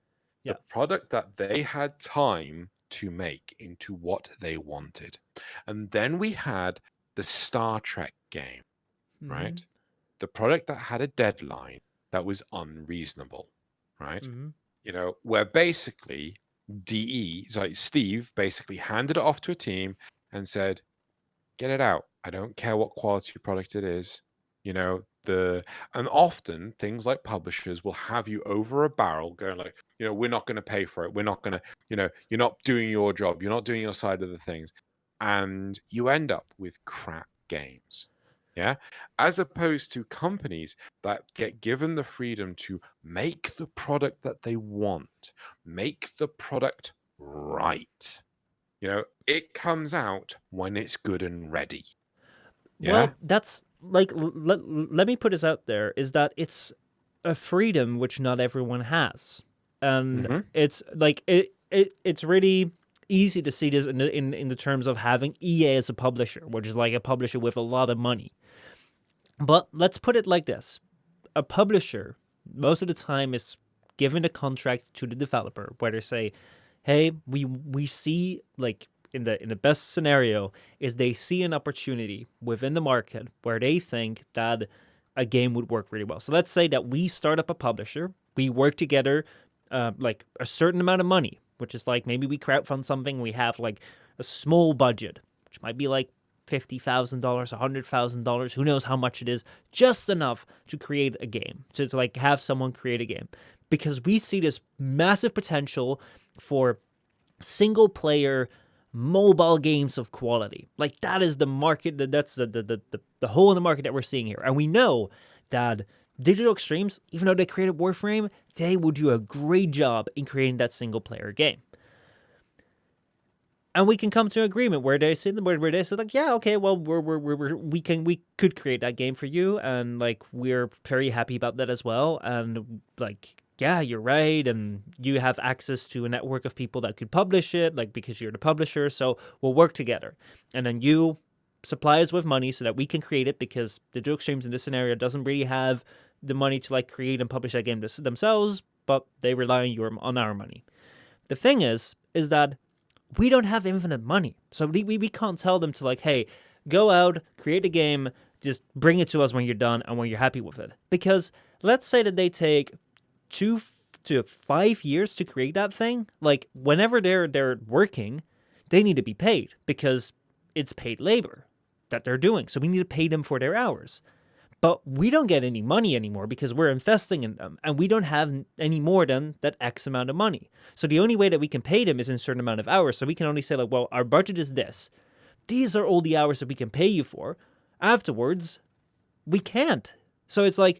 the Yeah. product that they had time to make into what they wanted. And then we had the Star Trek game, Mhm. right? The product that had a deadline that was unreasonable, right? Mhm. Where basically Steve basically handed it off to a team and said, get it out. I don't care what quality product it is. And often things like publishers will have you over a barrel going like, we're not going to pay for it. We're not going to, you're not doing your job. You're not doing your side of the things. And you end up with crap games. Yeah. As opposed to companies that get given the freedom to make the product that they want, make the product right. It comes out when it's good and ready. Yeah. Well, that's like let me put this out there, is that it's a freedom which not everyone has. And Hmm. it's like it's really easy to see this in the terms of having EA as a publisher, which is like a publisher with a lot of money. But let's put it like this. A publisher most of the time is given a contract to the developer where they say, "Hey, we see like in the best scenario is they see an opportunity within the market where they think that a game would work really well." So let's say that we start up a publisher, we work together, like a certain amount of money, which is like maybe we crowdfund something, we have like a small budget, which might be like $50,000, $100,000, who knows how much it is, just enough to create a game. So it's like have someone create a game. Because we see this massive potential for single player mobile games of quality. Like that is the market, that's the hole in the market that we're seeing here. And we know that Digital Extremes, even though they created Warframe, they will do a great job in creating that single player game. And we can come to an agreement where they say like, yeah, okay, well we could create that game for you, and like we're very happy about that as well. And like, yeah, you're right, and you have access to a network of people that could publish it, like because you're the publisher, so we'll work together. And then you supply us with money so that we can create it, because the Digital Extremes in this scenario doesn't really have the money to like create and publish that game themselves, but they rely on our money. The thing is that we don't have infinite money. So we can't tell them to like, hey, go out, create a game, just bring it to us when you're done and when you're happy with it. Because let's say that they take 2 to 5 years to create that thing. Like whenever they're working, they need to be paid because it's paid labor that they're doing. So we need to pay them for their hours. But we don't get any money anymore because we're investing in them, and we don't have any more than that X amount of money. So the only way that we can pay them is in a certain amount of hours. So we can only say like, well, our budget is this. These are all the hours that we can pay you for. Afterwards, we can't. So it's like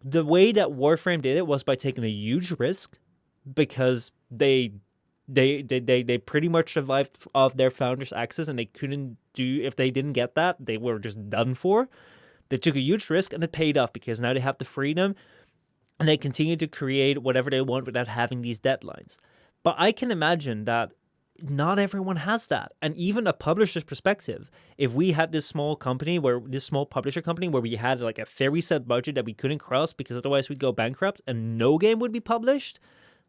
the way that Warframe did it was by taking a huge risk, because they pretty much survived off their founder's access, and they couldn't do, if they didn't get that, they were just done for. They took a huge risk and it paid off because now they have the freedom and they continue to create whatever they want without having these deadlines. But I can imagine that not everyone has that. And even a publisher's perspective, if we had this small publisher company where we had like a very set budget that we couldn't cross because otherwise we'd go bankrupt and no game would be published,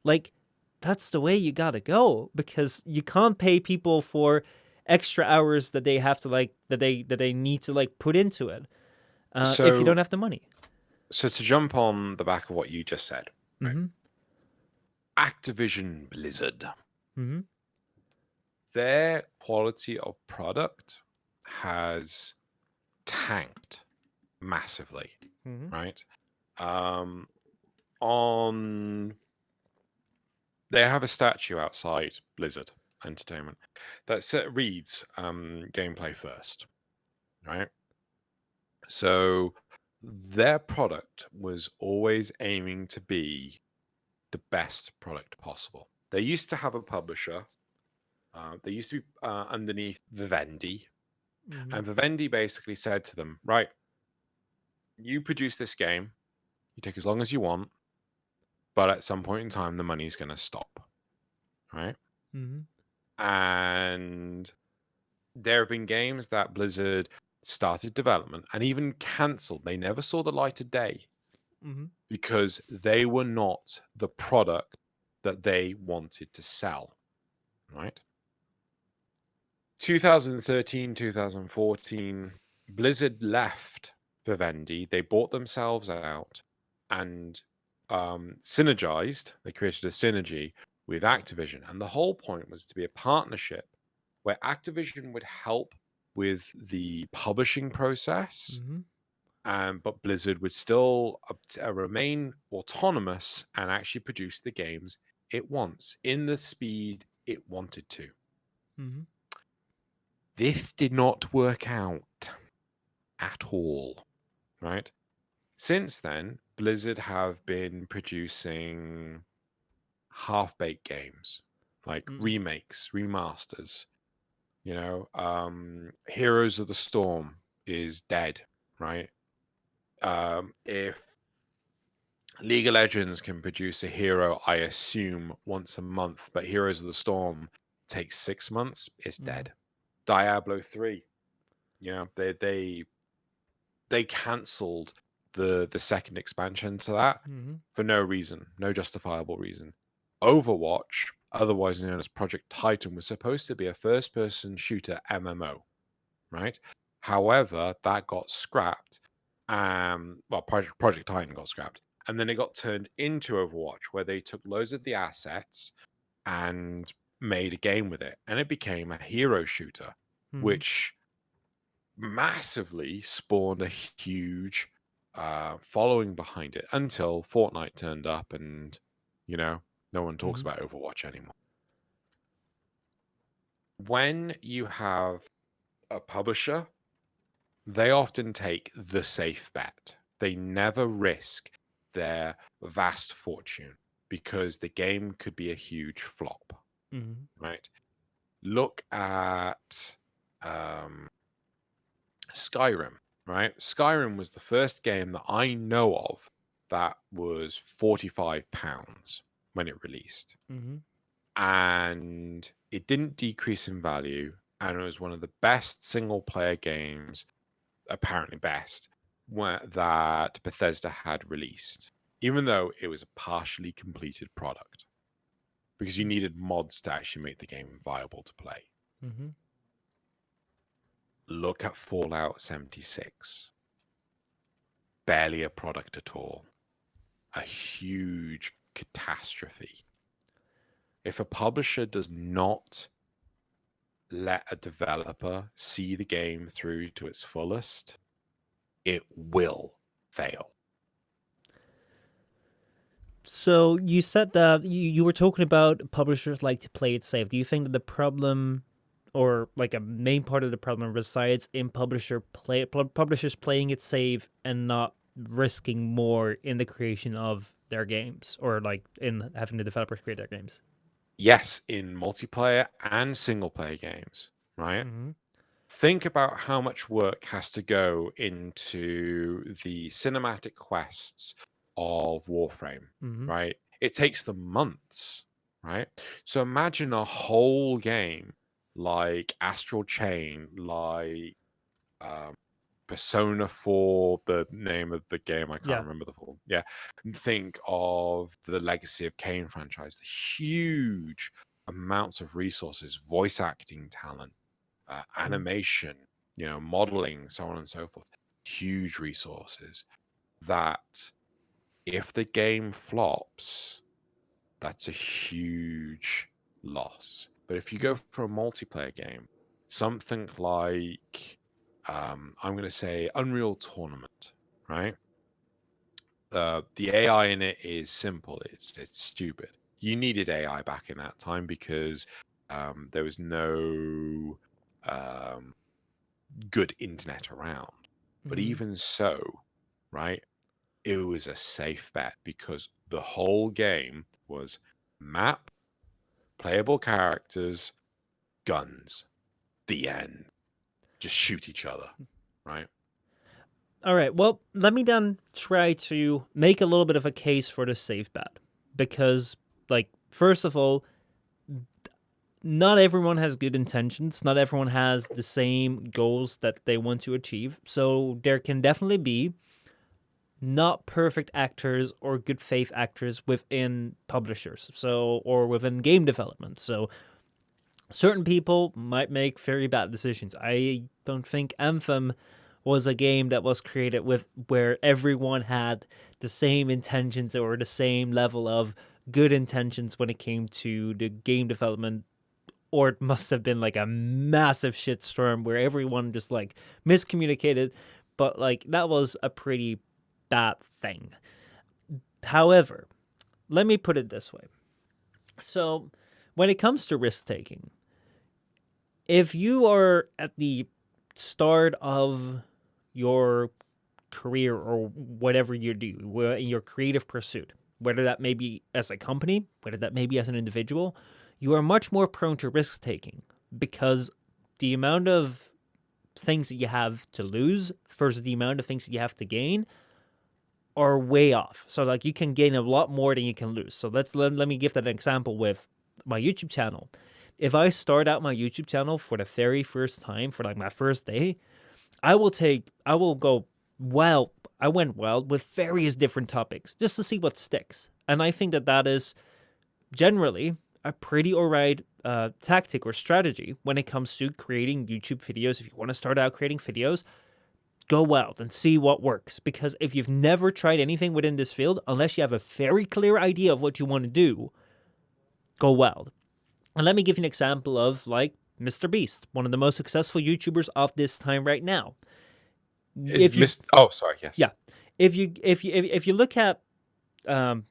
like that's the way you gotta go, because you can't pay people for extra hours that they have to like that they need to like put into it, if you don't So, have the money. so to jump on the back of what you just said, right? Mm-hmm. Activision Blizzard, Mm-hmm. their quality of product has tanked massively, Mm-hmm. right? On They have a statue outside Blizzard Entertainment that reads gameplay first, right? So their product was always aiming to be the best product possible. They used to have a publisher. They used to be underneath Vivendi, Mm-hmm. and Vivendi basically said to them, right, you produce this game, you take as long as you want, but at some point in time, the money's going to stop, right? Mm-hmm. And there have been games that Blizzard started development and even cancelled. They never saw the light of day Mm-hmm. because they were not the product that they wanted to sell, right? 2013, 2014, Blizzard left Vivendi. They bought themselves out and synergized. They created a synergy with Activision. And the whole point was to be a partnership where Activision would help with the publishing process, Mm-hmm. but Blizzard would still remain autonomous and actually produce the games it wants in the speed it wanted to. Mm-hmm. This did not work out at all, right? Since then, Blizzard have been producing half-baked games, like Mm-hmm. remakes, remasters. Heroes of the Storm is dead, right? If League of Legends can produce a hero, I assume once a month, but Heroes of the Storm takes 6 months, it's Mm-hmm. dead. Diablo 3, they cancelled the second expansion to that Mm-hmm. for no reason, no justifiable reason. Overwatch, otherwise known as Project Titan, was supposed to be a first-person shooter MMO, right? However, that got scrapped. Project Titan got scrapped, and then it got turned into Overwatch, where they took loads of the assets and made a game with it, and it became a hero shooter, Mm-hmm. which massively spawned a huge following behind it until Fortnite turned up, and no one talks Mm-hmm. about Overwatch anymore. When you have a publisher, they often take the safe bet. They never risk their vast fortune because the game could be a huge flop, Mm-hmm. right? Look at Skyrim, right? Skyrim was the first game that I know of that was £45 when it released. Mm-hmm. And it didn't decrease in value. And it was one of the best single player games, apparently best, that Bethesda had released, even though it was a partially completed product because you needed mods to actually make the game viable to play. Mm-hmm. Look at Fallout 76. Barely a product at all. A huge catastrophe. If a publisher does not let a developer see the game through to its fullest, it will fail. So you said that you were talking about publishers like to play it safe. Do you think that the problem, or like a main part of the problem, resides in publishers playing it safe and not risking more in the creation of their games, or like in having the developers create their games? Yes, in multiplayer and single player games, right? Mm-hmm. Think about how much work has to go into the cinematic quests of Warframe, Mm-hmm. right? It takes them months, right? So imagine a whole game like Astral Chain, like um, Persona 4, the name of the game, I can't Yeah. remember the full. Yeah. Think of the Legacy of Kain franchise, the huge amounts of resources, voice acting talent, animation, modeling, so on and so forth. Huge resources that if the game flops, that's a huge loss. But if you go for a multiplayer game, something like I'm going to say Unreal Tournament, right? The AI in it is simple. It's stupid. You needed AI back in that time because there was no um, good internet around. But Mhm. even so, right, it was a safe bet because the whole game was map, playable characters, guns. The end. Just shoot each other, right? All right. Well, let me then try to make a little bit of a case for the safe bet. Because, like, first of all, not everyone has good intentions. Not everyone has the same goals that they want to achieve. So there can definitely be not perfect actors or good faith actors within publishers. So, or within game development. So certain people might make very bad decisions. I don't think Anthem was a game that was created with where everyone had the same intentions or the same level of good intentions when it came to the game development, or it must have been like a massive shitstorm where everyone just like miscommunicated, but like that was a pretty bad thing. However, let me put it this way. So, when it comes to risk taking, if you are at the start of your career or whatever you do, in your creative pursuit, whether that may be as a company, whether that may be as an individual, you are much more prone to risk taking because the amount of things that you have to lose versus the amount of things that you have to gain are way off. So like you can gain a lot more than you can lose. So let me give that an example with my YouTube channel. If I start out my YouTube channel for the very first time, for like my first day, I will go wild. I went wild with various different topics just to see what sticks. And I think that that is generally a pretty alright tactic or strategy when it comes to creating YouTube videos. If you want to start out creating videos, go wild and see what works. Because if you've never tried anything within this field, unless you have a very clear idea of what you want to do, go wild. And let me give you an example of like Mr. Beast, one of the most successful YouTubers of this time right now. If you Oh, sorry. Yes. Yeah, if you look at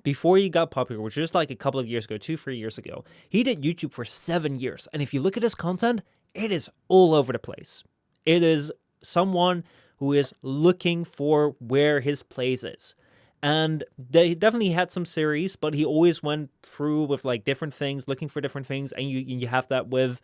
before he got popular, which is like a couple of years ago, 2-3 years ago, he did YouTube for 7 years, and if you look at his content, it is all over the place. It is someone who is looking for where his place is. And they definitely had some series, but he always went through with like different things, looking for different things. And you have that with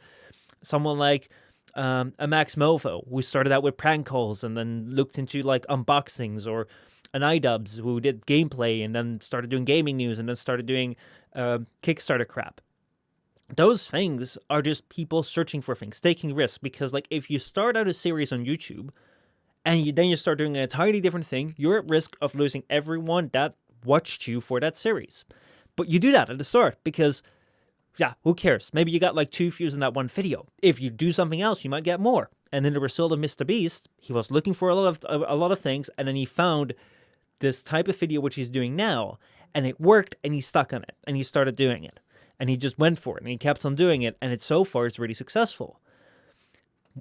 someone like a Max Mofo, who started out with prank calls and then looked into like unboxings, or an iDubbbz who did gameplay and then started doing gaming news and then started doing Kickstarter crap. Those things are just people searching for things, taking risks. Because like if you start out a series on YouTube and then you start doing an entirely different thing, you're at risk of losing everyone that watched you for that series. But you do that at the start because, yeah, who cares? Maybe you got like 2 views in that one video. If you do something else, you might get more. And then the result of Mr. Beast, he was looking for a lot of things, and then he found this type of video which he's doing now, and it worked, and he stuck on it, and he started doing it, and he just went for it, and he kept on doing it, and so far it's really successful.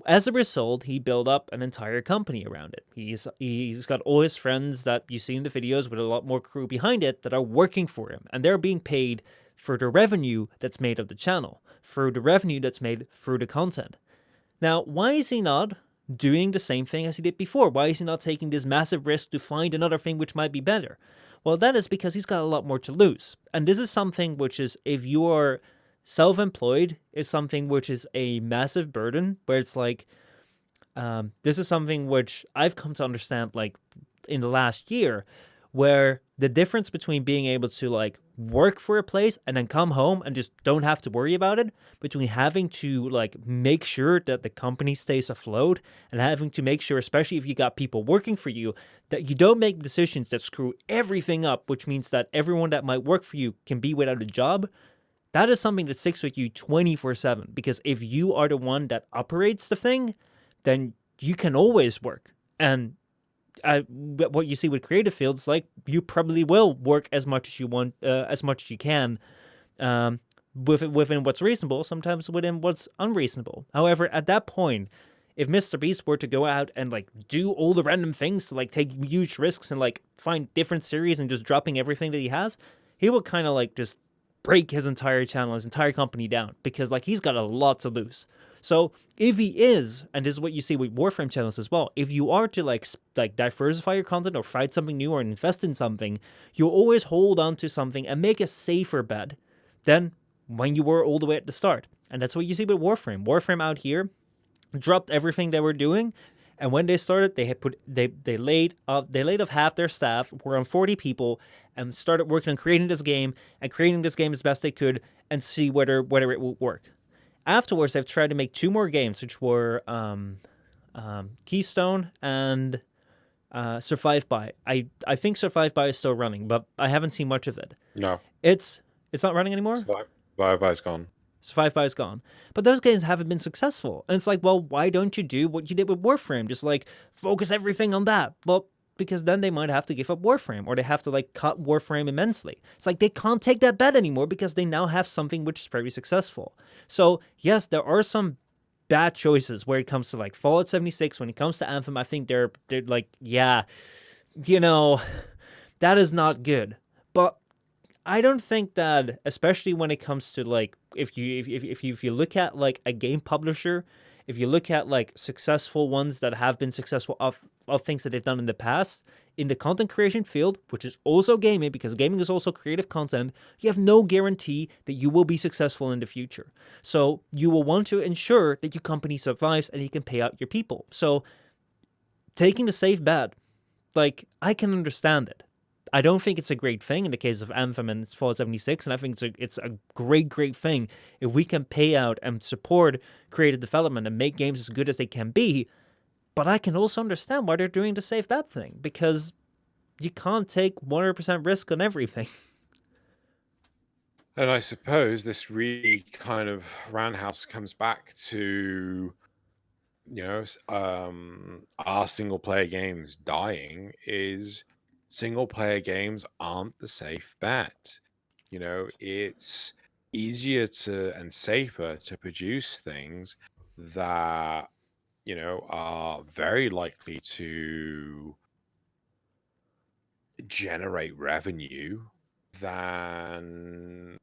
As a result, he built up an entire company around it. He's got all his friends that you see in the videos with a lot more crew behind it that are working for him, and they're being paid for the revenue that's made of the channel, for the revenue that's made through the content. Now, why is he not doing the same thing as he did before? Why is he not taking this massive risk to find another thing which might be better? Well, that is because he's got a lot more to lose. And this is something which is, if you are self-employed, is something which is a massive burden, where it's like, this is something which I've come to understand like in the last year, where the difference between being able to like work for a place and then come home and just don't have to worry about it, between having to like make sure that the company stays afloat and having to make sure, especially if you got people working for you, that you don't make decisions that screw everything up, which means that everyone that might work for you can be without a job. That is something that sticks with you 24/7, because if you are the one that operates the thing, then you can always work. And what you see with creative fields, like, you probably will work as much as you want, as much as you can, within what's reasonable, sometimes within what's unreasonable. However, at that point, if Mr. Beast were to go out and like do all the random things to like take huge risks and like find different series and just dropping everything that he has, he will kind of like just break his entire channel, his entire company down, because like he's got a lot to lose. So if he is, and this is what you see with Warframe channels as well, if you are to like diversify your content or find something new or invest in something, you'll always hold on to something and make a safer bet than when you were all the way at the start. And that's what you see with Warframe. Warframe out here dropped everything they were doing, and when they started, they laid off half their staff, were on 40 people, and started working on creating this game as best they could and see whether it would work. Afterwards, they've tried to make 2 more games, which were Keystone and Survive By. I think Survive By is still running, but I haven't seen much of it. No. It's not running anymore? Survive By's gone. Survive By is gone. But those games haven't been successful. And it's like, well, why don't you do what you did with Warframe? Just like focus everything on that. Well, because then they might have to give up Warframe, or they have to like cut Warframe immensely. It's like they can't take that bet anymore because they now have something which is very successful. So yes, there are some bad choices where it comes to like Fallout 76. When it comes to Anthem, I think they're like, yeah, that is not good. But I don't think that, especially when it comes to like, if you look at like a game publisher, if you look at like successful ones that have been successful of things that they've done in the past in the content creation field, which is also gaming, because gaming is also creative content, you have no guarantee that you will be successful in the future. So you will want to ensure that your company survives and you can pay out your people. So taking the safe bet, like, I can understand it. I don't think it's a great thing in the case of Anthem and Fallout 76, and I think it's a great thing if we can pay out and support creative development and make games as good as they can be. But I can also understand why they're doing the safe bet thing, because you can't take 100% risk on everything. And I suppose this really kind of roundhouse comes back to, our single player games dying is single player games aren't the safe bet. It's easier and safer to produce things that, are very likely to generate revenue than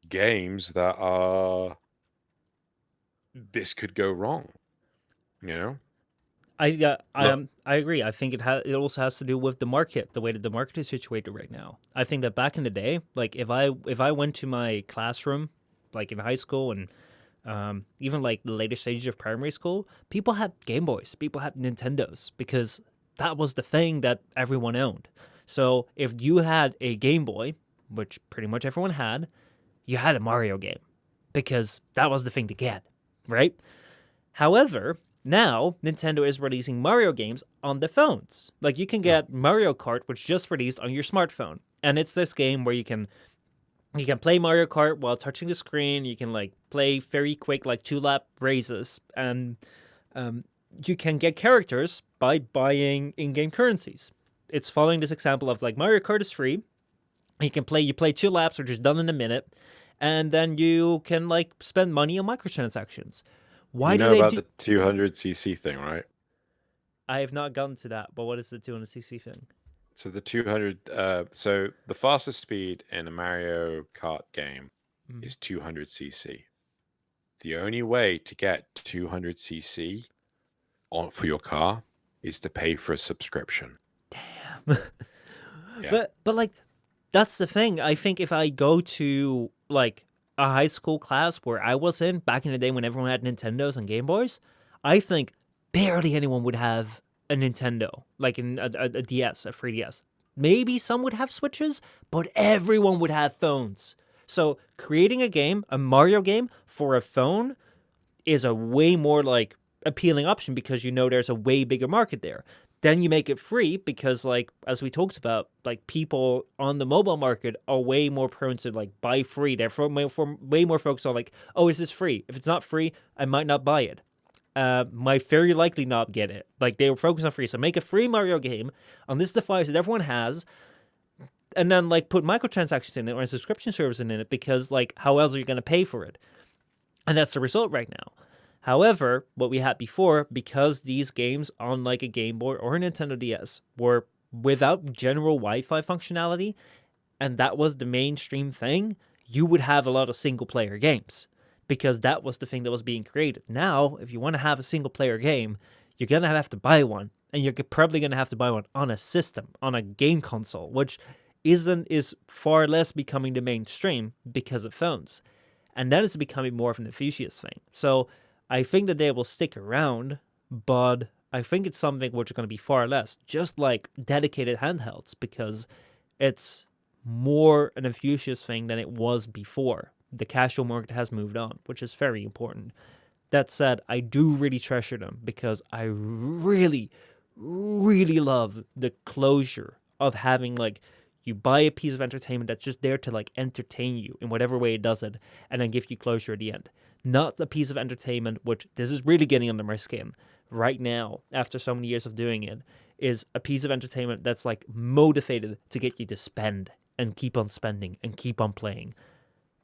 games that are, this could go wrong, I agree. I think it also has to do with the market, the way that the market is situated right now. I think that back in the day, like if I went to my classroom, like in high school and even like the later stages of primary school, people had Game Boys, people had Nintendos, because that was the thing that everyone owned. So if you had a Game Boy, which pretty much everyone had, you had a Mario game, because that was the thing to get, right? However, now Nintendo is releasing Mario games on the phones. Like you can get Mario Kart, which just released on your smartphone, and it's this game where you can play Mario Kart while touching the screen. You can like play very quick, like 2-lap races, and you can get characters by buying in-game currencies. It's following this example of like Mario Kart is free. You play 2 laps, which is done in a minute, and then you can like spend money on microtransactions. Why do they about do the 200cc thing, right? I have not gotten to that, but what is the 200cc thing? So the 200, so the fastest speed in a Mario Kart game is 200cc. The only way to get 200cc for your car is to pay for a subscription. Damn. Yeah. But like, that's the thing. I think if I go to like a high school class where I was in back in the day when everyone had Nintendos and Game Boys, I think barely anyone would have a Nintendo, like in a DS, a 3DS. Maybe some would have Switches, but everyone would have phones. So creating a Mario game for a phone is a way more like appealing option, because there's a way bigger market there. Then you make it free because, like, as we talked about, like, people on the mobile market are way more prone to, like, buy free. They're way more focused on, like, oh, is this free? If it's not free, I might not buy it. Might very likely not get it. Like, they were focused on free. So make a free Mario game on this device that everyone has, and then, like, put microtransactions in it or a subscription service in it, because, like, how else are you going to pay for it? And that's the result right now. However, what we had before, because these games on like a Game Boy or a Nintendo DS were without general Wi-Fi functionality, and that was the mainstream thing, you would have a lot of single player games because that was the thing that was being created. Now, if you want to have a single player game, you're going to have to buy one, and you're probably going to have to buy one on a system, on a game console, which is far less becoming the mainstream because of phones. And then it's becoming more of an enthusiast thing. So I think that they will stick around, but I think it's something which is going to be far less, just like dedicated handhelds, because it's more an enthusiast thing than it was before. The casual market has moved on, which is very important. That said, I do really treasure them because I really, really love the closure of having like you buy a piece of entertainment that's just there to like entertain you in whatever way it does it, and then give you closure at the end. Not a piece of entertainment, which this is really getting under my skin right now after so many years of doing it, is a piece of entertainment that's like motivated to get you to spend and keep on spending and keep on playing,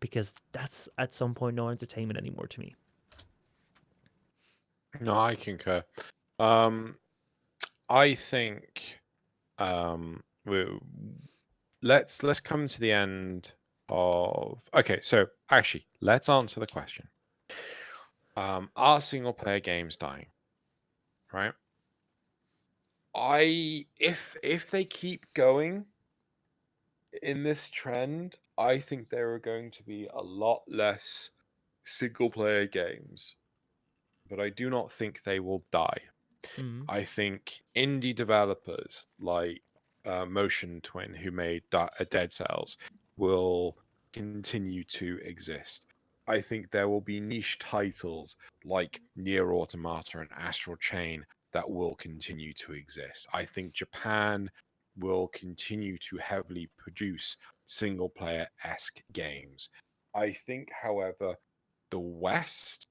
because that's at some point no entertainment anymore to me. No, I concur. Um, I think we let's come to the end of. Okay, so actually, let's answer the question. Are single player games dying? Right. If they keep going in this trend, I think there are going to be a lot less single player games, but I do not think they will die. Mm-hmm. I think indie developers like Motion Twin, who made Dead Cells, will continue to exist. I think there will be niche titles like Nier Automata and Astral Chain that will continue to exist. I think Japan will continue to heavily produce single player esque games. I think, however, the West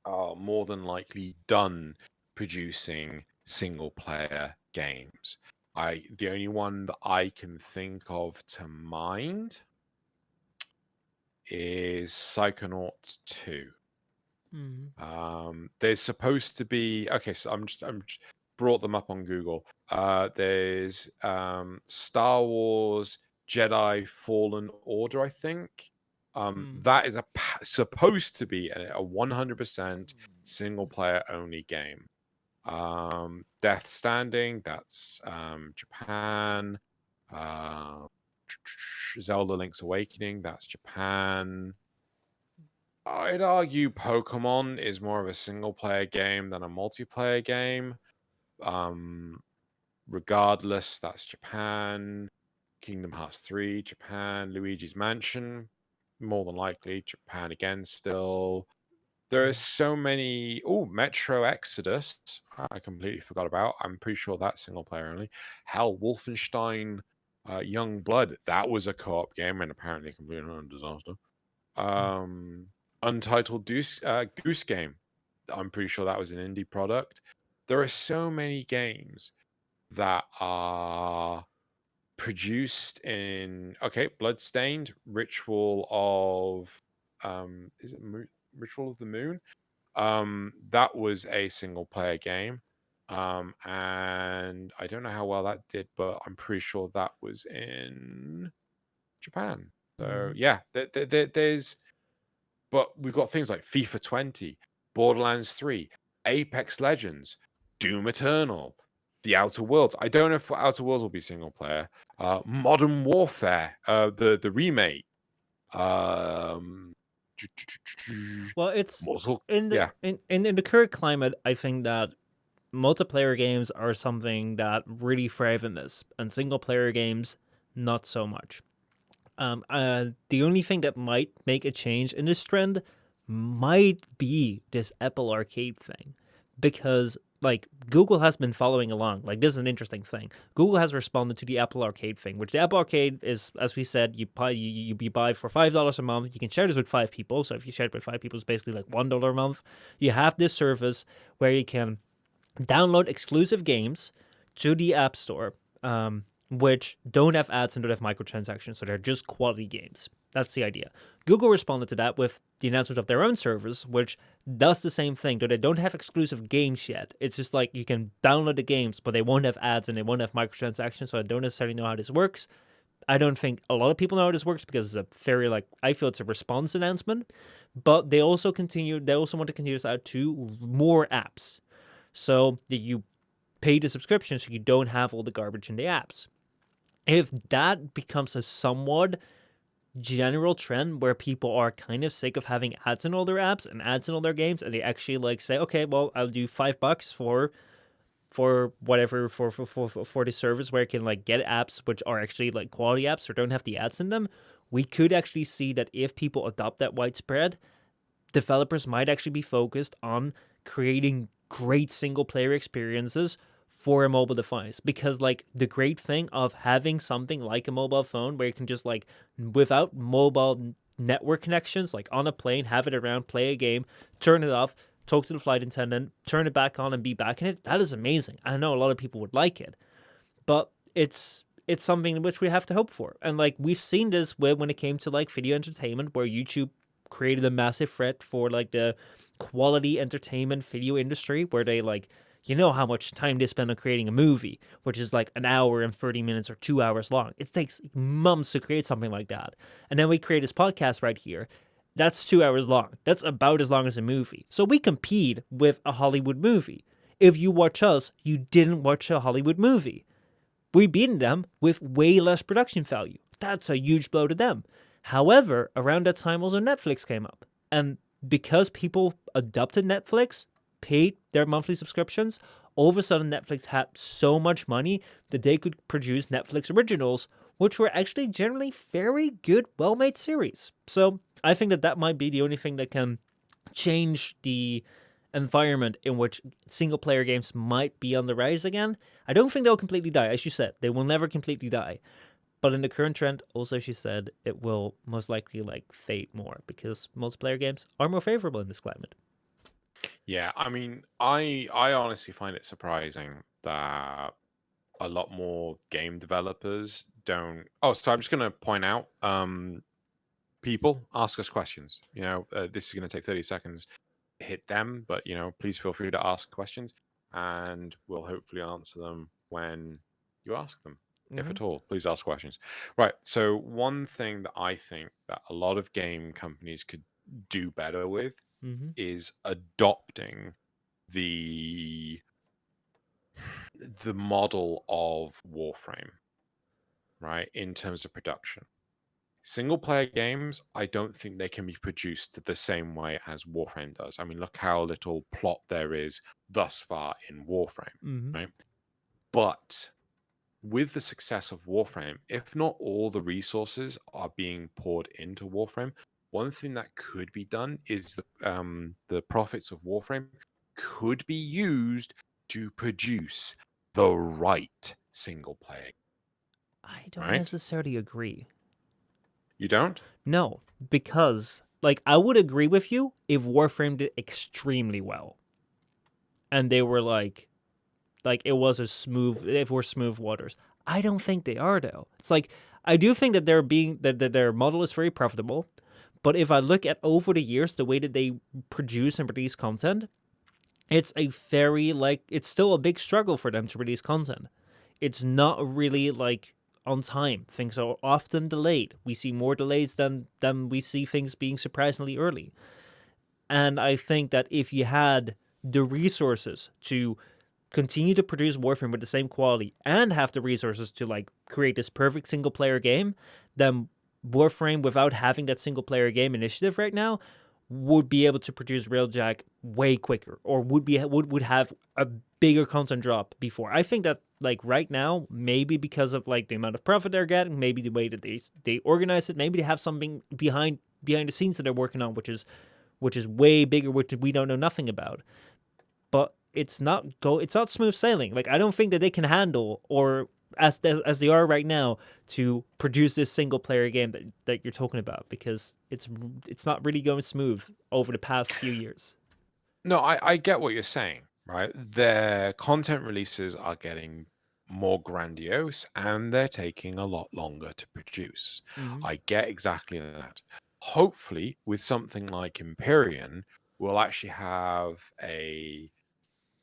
are more than likely done producing single player games. The only one that I can think of to mind is Psychonauts 2. There's supposed to be so I'm just brought them up on Google. There's Star Wars Jedi Fallen Order, I think. That is supposed to be a 100% single player only game. Death Standing, that's Japan. Zelda Link's Awakening, that's Japan. I'd argue Pokemon is more of a single player game than a multiplayer game. Regardless, that's Japan. Kingdom Hearts 3, Japan. Luigi's Mansion, more than likely Japan again still. There are so many. Oh, Metro Exodus, I completely forgot about. I'm pretty sure that's single player only. Hell, Wolfenstein Young Blood, that was a co-op game and apparently a complete and utter disaster. Untitled Goose Game, I'm pretty sure that was an indie product. There are so many games that are produced in Bloodstained, Ritual of is it Ritual of the Moon? That was a single player game. And I don't know how well that did, but I'm pretty sure that was in Japan. So yeah, there's but we've got things like FIFA 20, Borderlands 3, Apex Legends, Doom Eternal, The Outer Worlds. I don't know if Outer Worlds will be single player. Modern Warfare, the remake. Well, it's Mortal, in the yeah. in the current climate, I think that multiplayer games are something that really thrive in this, and single player games not so much. The only thing that might make a change in this trend might be this Apple Arcade thing, because like Google has been following along. Like, this is an interesting thing. Google has responded to the Apple Arcade thing, which the Apple Arcade is, as we said, you buy for $5 a month. You can share this with 5 people. So if you share it with 5 people, it's basically like $1 a month. You have this service where you can download exclusive games to the App Store, which don't have ads and don't have microtransactions, so they're just quality games. That's the idea. Google responded to that with the announcement of their own servers, which does the same thing, though they don't have exclusive games yet. It's just like you can download the games, but they won't have ads and they won't have microtransactions, so I don't necessarily know how this works. I don't think a lot of people know how this works because it's a very, like, I feel it's a response announcement, but they also want to continue this out to more apps. So that you pay the subscription so you don't have all the garbage in the apps. If that becomes a somewhat general trend where people are kind of sick of having ads in all their apps and ads in all their games, and they actually like say, okay, well, I'll do $5 for whatever for the service where you can like get apps which are actually like quality apps or don't have the ads in them, we could actually see that if people adopt that widespread, developers might actually be focused on creating great single player experiences for a mobile device. Because like the great thing of having something like a mobile phone where you can just like without mobile network connections, like on a plane, have it around, play a game, turn it off, talk to the flight attendant, turn it back on and be back in it, that is amazing. I know a lot of people would like it, but it's something which we have to hope for. And like we've seen this when it came to like video entertainment, where YouTube created a massive threat for like the quality entertainment video industry, where they like, you know how much time they spend on creating a movie, which is like an hour and 30 minutes or 2 hours long. It takes months to create something like that. And then we create this podcast right here. That's 2 hours long. That's about as long as a movie. So we compete with a Hollywood movie. If you watch us, you didn't watch a Hollywood movie. We beat them with way less production value. That's a huge blow to them. However, around that time also Netflix came up. And because people adopted Netflix, paid their monthly subscriptions, all of a sudden Netflix had so much money that they could produce Netflix originals, which were actually generally very good, well-made series. So I think that might be the only thing that can change the environment in which single-player games might be on the rise again. I don't think they'll completely die. As you said, they will never completely die. But in the current trend, also, she said, it will most likely like fade more because multiplayer games are more favorable in this climate. Yeah, I mean, I honestly find it surprising that a lot more game developers don't. Oh, so I'm just going to point out, people ask us questions. This is going to take 30 seconds. Hit them, but please feel free to ask questions, and we'll hopefully answer them when you ask them. If at all, please ask questions. Right. So one thing that I think that a lot of game companies could do better with is adopting the model of Warframe, right? In terms of production. Single player games, I don't think they can be produced the same way as Warframe does. I mean, look how little plot there is thus far in Warframe, right? But with the success of Warframe, if not all the resources are being poured into Warframe, one thing that could be done is the profits of Warframe could be used to produce the right single player. I don't Right? necessarily agree. You don't? No, because like I would agree with you if Warframe did extremely well, and they were like it was if we're smooth waters. I don't think they are though. It's like I do think that that their model is very profitable, but if I look at over the years the way that they produce and release content, it's a very it's still a big struggle for them to release content. It's not really like on time. Things are often delayed. We see more delays than we see things being surprisingly early. And I think that if you had the resources to continue to produce Warframe with the same quality and have the resources to like create this perfect single player game, then Warframe, without having that single player game initiative right now, would be able to produce Railjack way quicker, or would have a bigger content drop before. I think that like right now, maybe because of like the amount of profit they're getting, maybe the way that they organize it, maybe they have something behind the scenes that they're working on, which is way bigger, which we don't know nothing about. But it's not smooth sailing. Like I don't think that they can handle, or as they are right now, to produce this single player game that you're talking about, because it's not really going smooth over the past few years. No, I get what you're saying, right? Their content releases are getting more grandiose, and they're taking a lot longer to produce. Hmm. I get exactly that. Hopefully, with something like Empyrean, we'll actually have a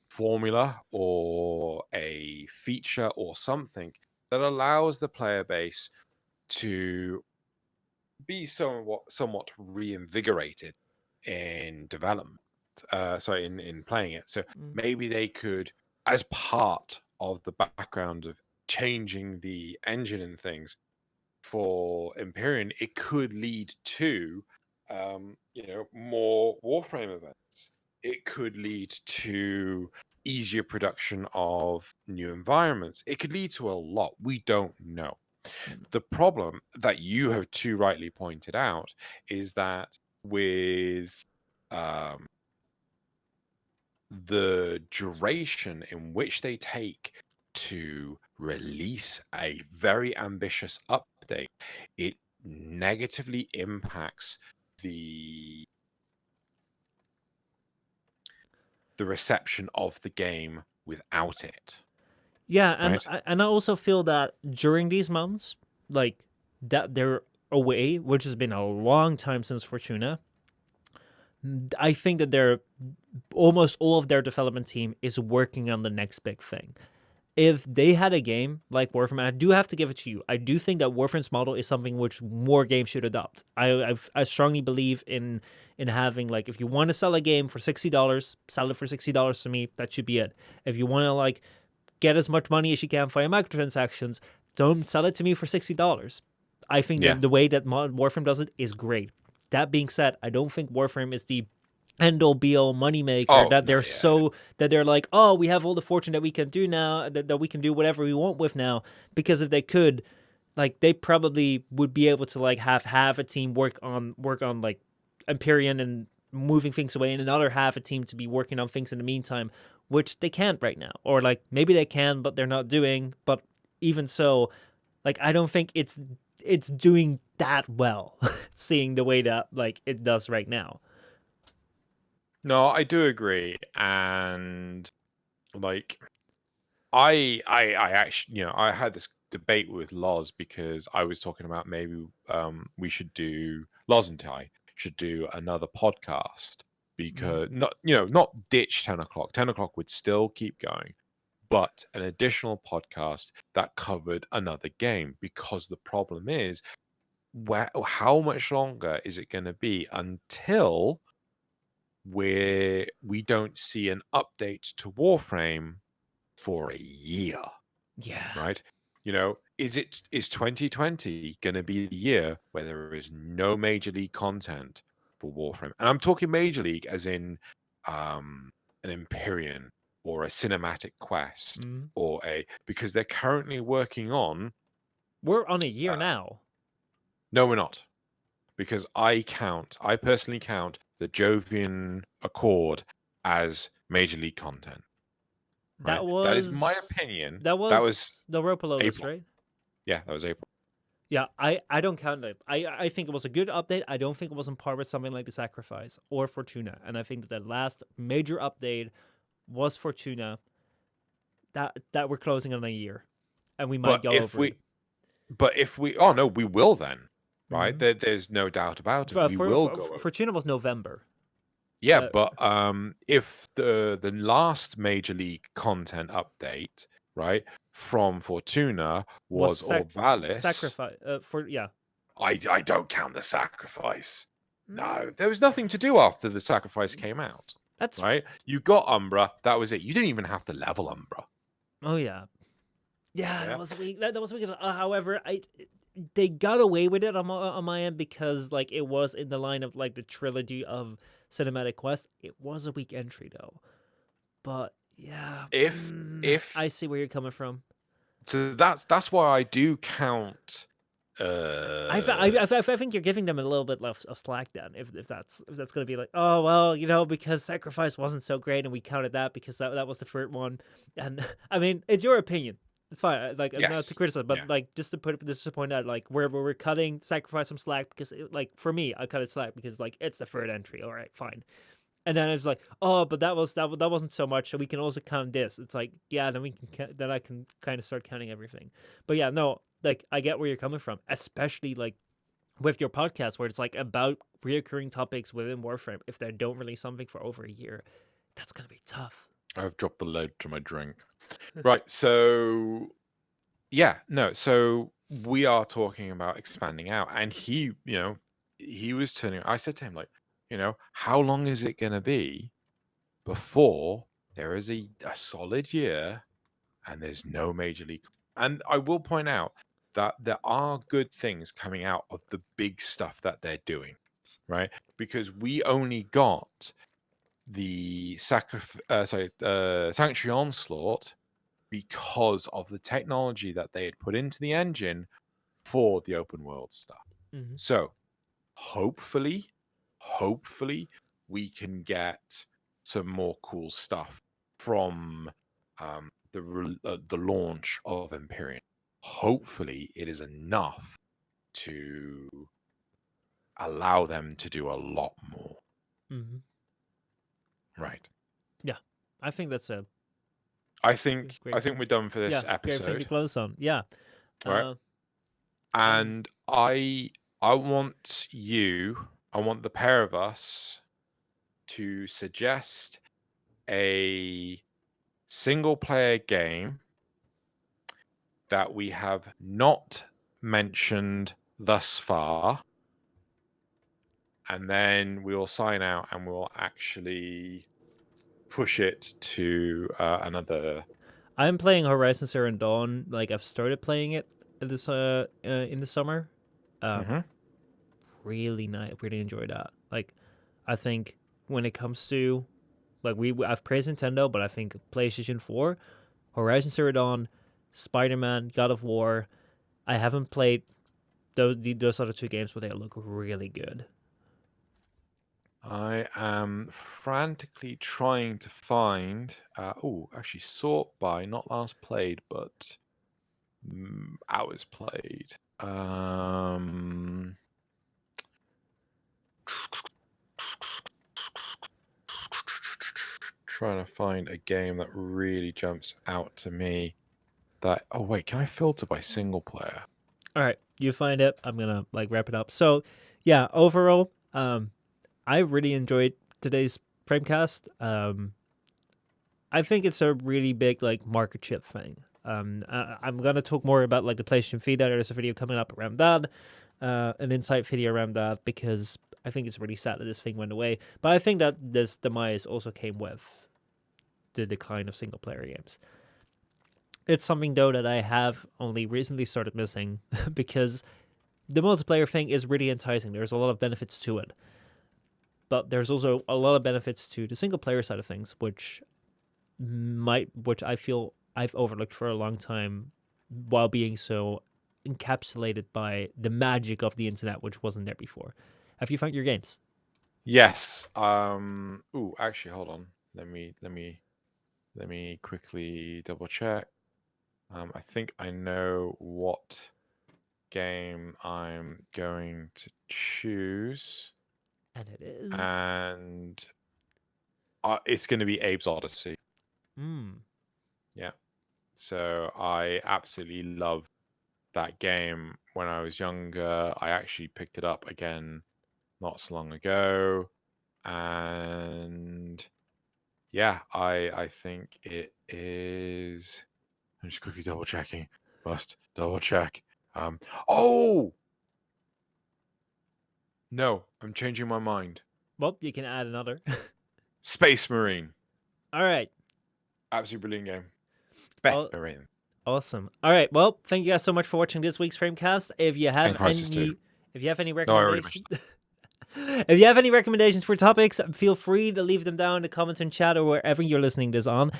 formula or a feature or something that allows the player base to be somewhat reinvigorated in development. Sorry, in playing it. So maybe they could, as part of the background of changing the engine and things for Empyrean, it could lead to more Warframe events. It could lead to easier production of new environments. It could lead to a lot. We don't know. The problem that you have too rightly pointed out is that with um, the duration in which they take to release a very ambitious update, it negatively impacts the the reception of the game without it, Yeah, and right? I also feel that during these months, like that they're away, which has been a long time since Fortuna. I think that they're almost all of their development team is working on the next big thing. If they had a game like Warframe, and I do have to give it to you, I do think that Warframe's model is something which more games should adopt. I strongly believe in having, like, if you want to sell a game for $60, sell it for $60 to me. That should be it. If you want to like get as much money as you can via microtransactions, don't sell it to me for $60. I think Yeah. that the way that Warframe does it is great. That being said, I don't think Warframe is the end all be all moneymaker Oh that no, they're yeah. so that they're like, oh, we have all the fortune that we can do now, that we can do whatever we want with now. Because if they could, like, they probably would be able to like have a team work on like Empyrean and moving things away, and another half a team to be working on things in the meantime, which they can't right now. Or like maybe they can, but they're not doing. But even so, like, I don't think it's doing that well, seeing the way that like it does right now. No, I do agree, and like I actually, I had this debate with Loz because I was talking about maybe we should do Loz and I should do another podcast because not ditch 10 o'clock. 10 o'clock would still keep going, but an additional podcast that covered another game because the problem is how much longer is it going to be until we don't see an update to Warframe for a year, Yeah. right? Is 2020 going to be the year where there is no major league content for Warframe? And I'm talking major league as in an Empyrean or a cinematic quest Mhm. because they're currently working on. We're on a year Uh, now. no, we're not, because I personally count the Jovian Accord as major league content. That Right? That is my was opinion. that That was was the Roper Lotus, April. right? Yeah, that was April. Yeah, I don't count it. I think it was a good update. I don't think it was on par with something like the Sacrifice or Fortuna. And I think that the last major update was Fortuna. That we're closing on a year, and we might But go if over it. we, oh no, we will then, right? Mm-hmm. There's no doubt about it. We will go over. Fortuna was November. Yeah, Uh, but if the last major league content update, right, from Fortuna was was Orvalis, Sacrifice for yeah. I don't count the sacrifice. No, Mm, there was nothing to do after the sacrifice came out, that's right? You got Umbra, that was it. You didn't even have to level Umbra. oh yeah. Yeah, that Yeah. was weak. That was weak. However, they got away with it on my end because like it was in the line of like the trilogy of cinematic quest. It was a weak entry though, but yeah, If I if see where you're coming from. so that's why I do count I think you're giving them a little bit less of slack then, if that's gonna be like, oh well, because sacrifice wasn't so great and we counted that because that was the first one, and I mean it's your opinion, fine, like not to yes. criticize, but Yeah. like just to point out like where we're cutting sacrifice some slack because like for me I cut it slack because like it's the third entry, all right, fine, And then it's like, oh, but that wasn't so much. So we can also count this. It's like, yeah, then we can then I can kind of start counting everything. But yeah, no, like I get where you're coming from, especially like with your podcast where it's like about reoccurring topics within Warframe. If they don't release something for over a year, that's gonna be tough. I've dropped the load to my drink. Right. So yeah, no. So we are talking about expanding out, and he was turning. I said to him, like, how long is it going to be before there is a solid year and there's no major league? And I will point out that there are good things coming out of the big stuff that they're doing, right? Because we only got the Sanctuary Onslaught because of the technology that they had put into the engine for the open world stuff. Mm-hmm. So hopefully we can get some more cool stuff from the launch of Empyrean. Hopefully it is enough to allow them to do a lot more. Mm-hmm. Right. Yeah, I think that's a I think great we're done for this great thing to episode. close on. Yeah. All right. And I want the pair of us to suggest a single player game that we have not mentioned thus far. And then we'll sign out and we'll actually push it to another. I'm playing Horizon Zero Dawn. Like I've started playing it this in the summer. Really nice. Really enjoyed that. Like, I think when it comes to like I've praised Nintendo, but I think PlayStation 4, Horizon Zero Dawn, Spider-Man, God of War. I haven't played those other two games, but they look really good. I am frantically trying to find. Actually, sort by not last played, but hours played. Trying to find a game that really jumps out to me. Oh wait, can I filter by single player? All right, you find it. I'm gonna like wrap it up. So, yeah, overall, I really enjoyed today's Framecast. I think it's a really big like market shift thing. I'm gonna talk more about like the PlayStation Vita. There's a video coming up around that, an insight video around that, because I think it's really sad that this thing went away. But I think that this demise also came with the decline of single player games. It's something though that I have only recently started missing because the multiplayer thing is really enticing. There's a lot of benefits to it. But there's also a lot of benefits to the single player side of things, which I feel I've overlooked for a long time while being so encapsulated by the magic of the internet, which wasn't there before. Have you found your games? Yes. Actually, hold on. Let me quickly double check. I think I know what game I'm going to choose. And it is. And it's going to be Abe's Odyssey. Yeah. So I absolutely love that game when I was younger. I actually picked it up again not so long ago. And yeah, I think it is. I'm just quickly double checking. Must double check. Oh! No, I'm changing my mind. Well, you can add another. Space Marine. All right. Absolutely brilliant game. Beth Marine. Awesome. All right. Well, thank you guys so much for watching this week's Framecast. If you have any recommendations, if you have any recommendations for topics, feel free to leave them down in the comments and chat or wherever you're listening this on.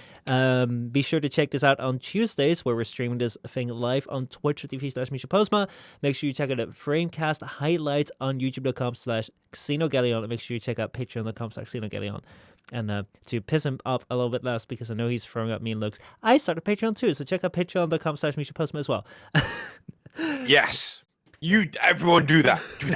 Be sure to check this out on Tuesdays, where we're streaming this thing live on twitch.tv/Postma. Make sure you check out the Framecast highlights on youtube.com/Xenogalleon. And make sure you check out patreon.com/Xenogalleon. And to piss him off a little bit less, because I know he's throwing at mean looks, I started Patreon too, so check out patreon.com/MishaPostma as well. Yes. Everyone do that. Do that.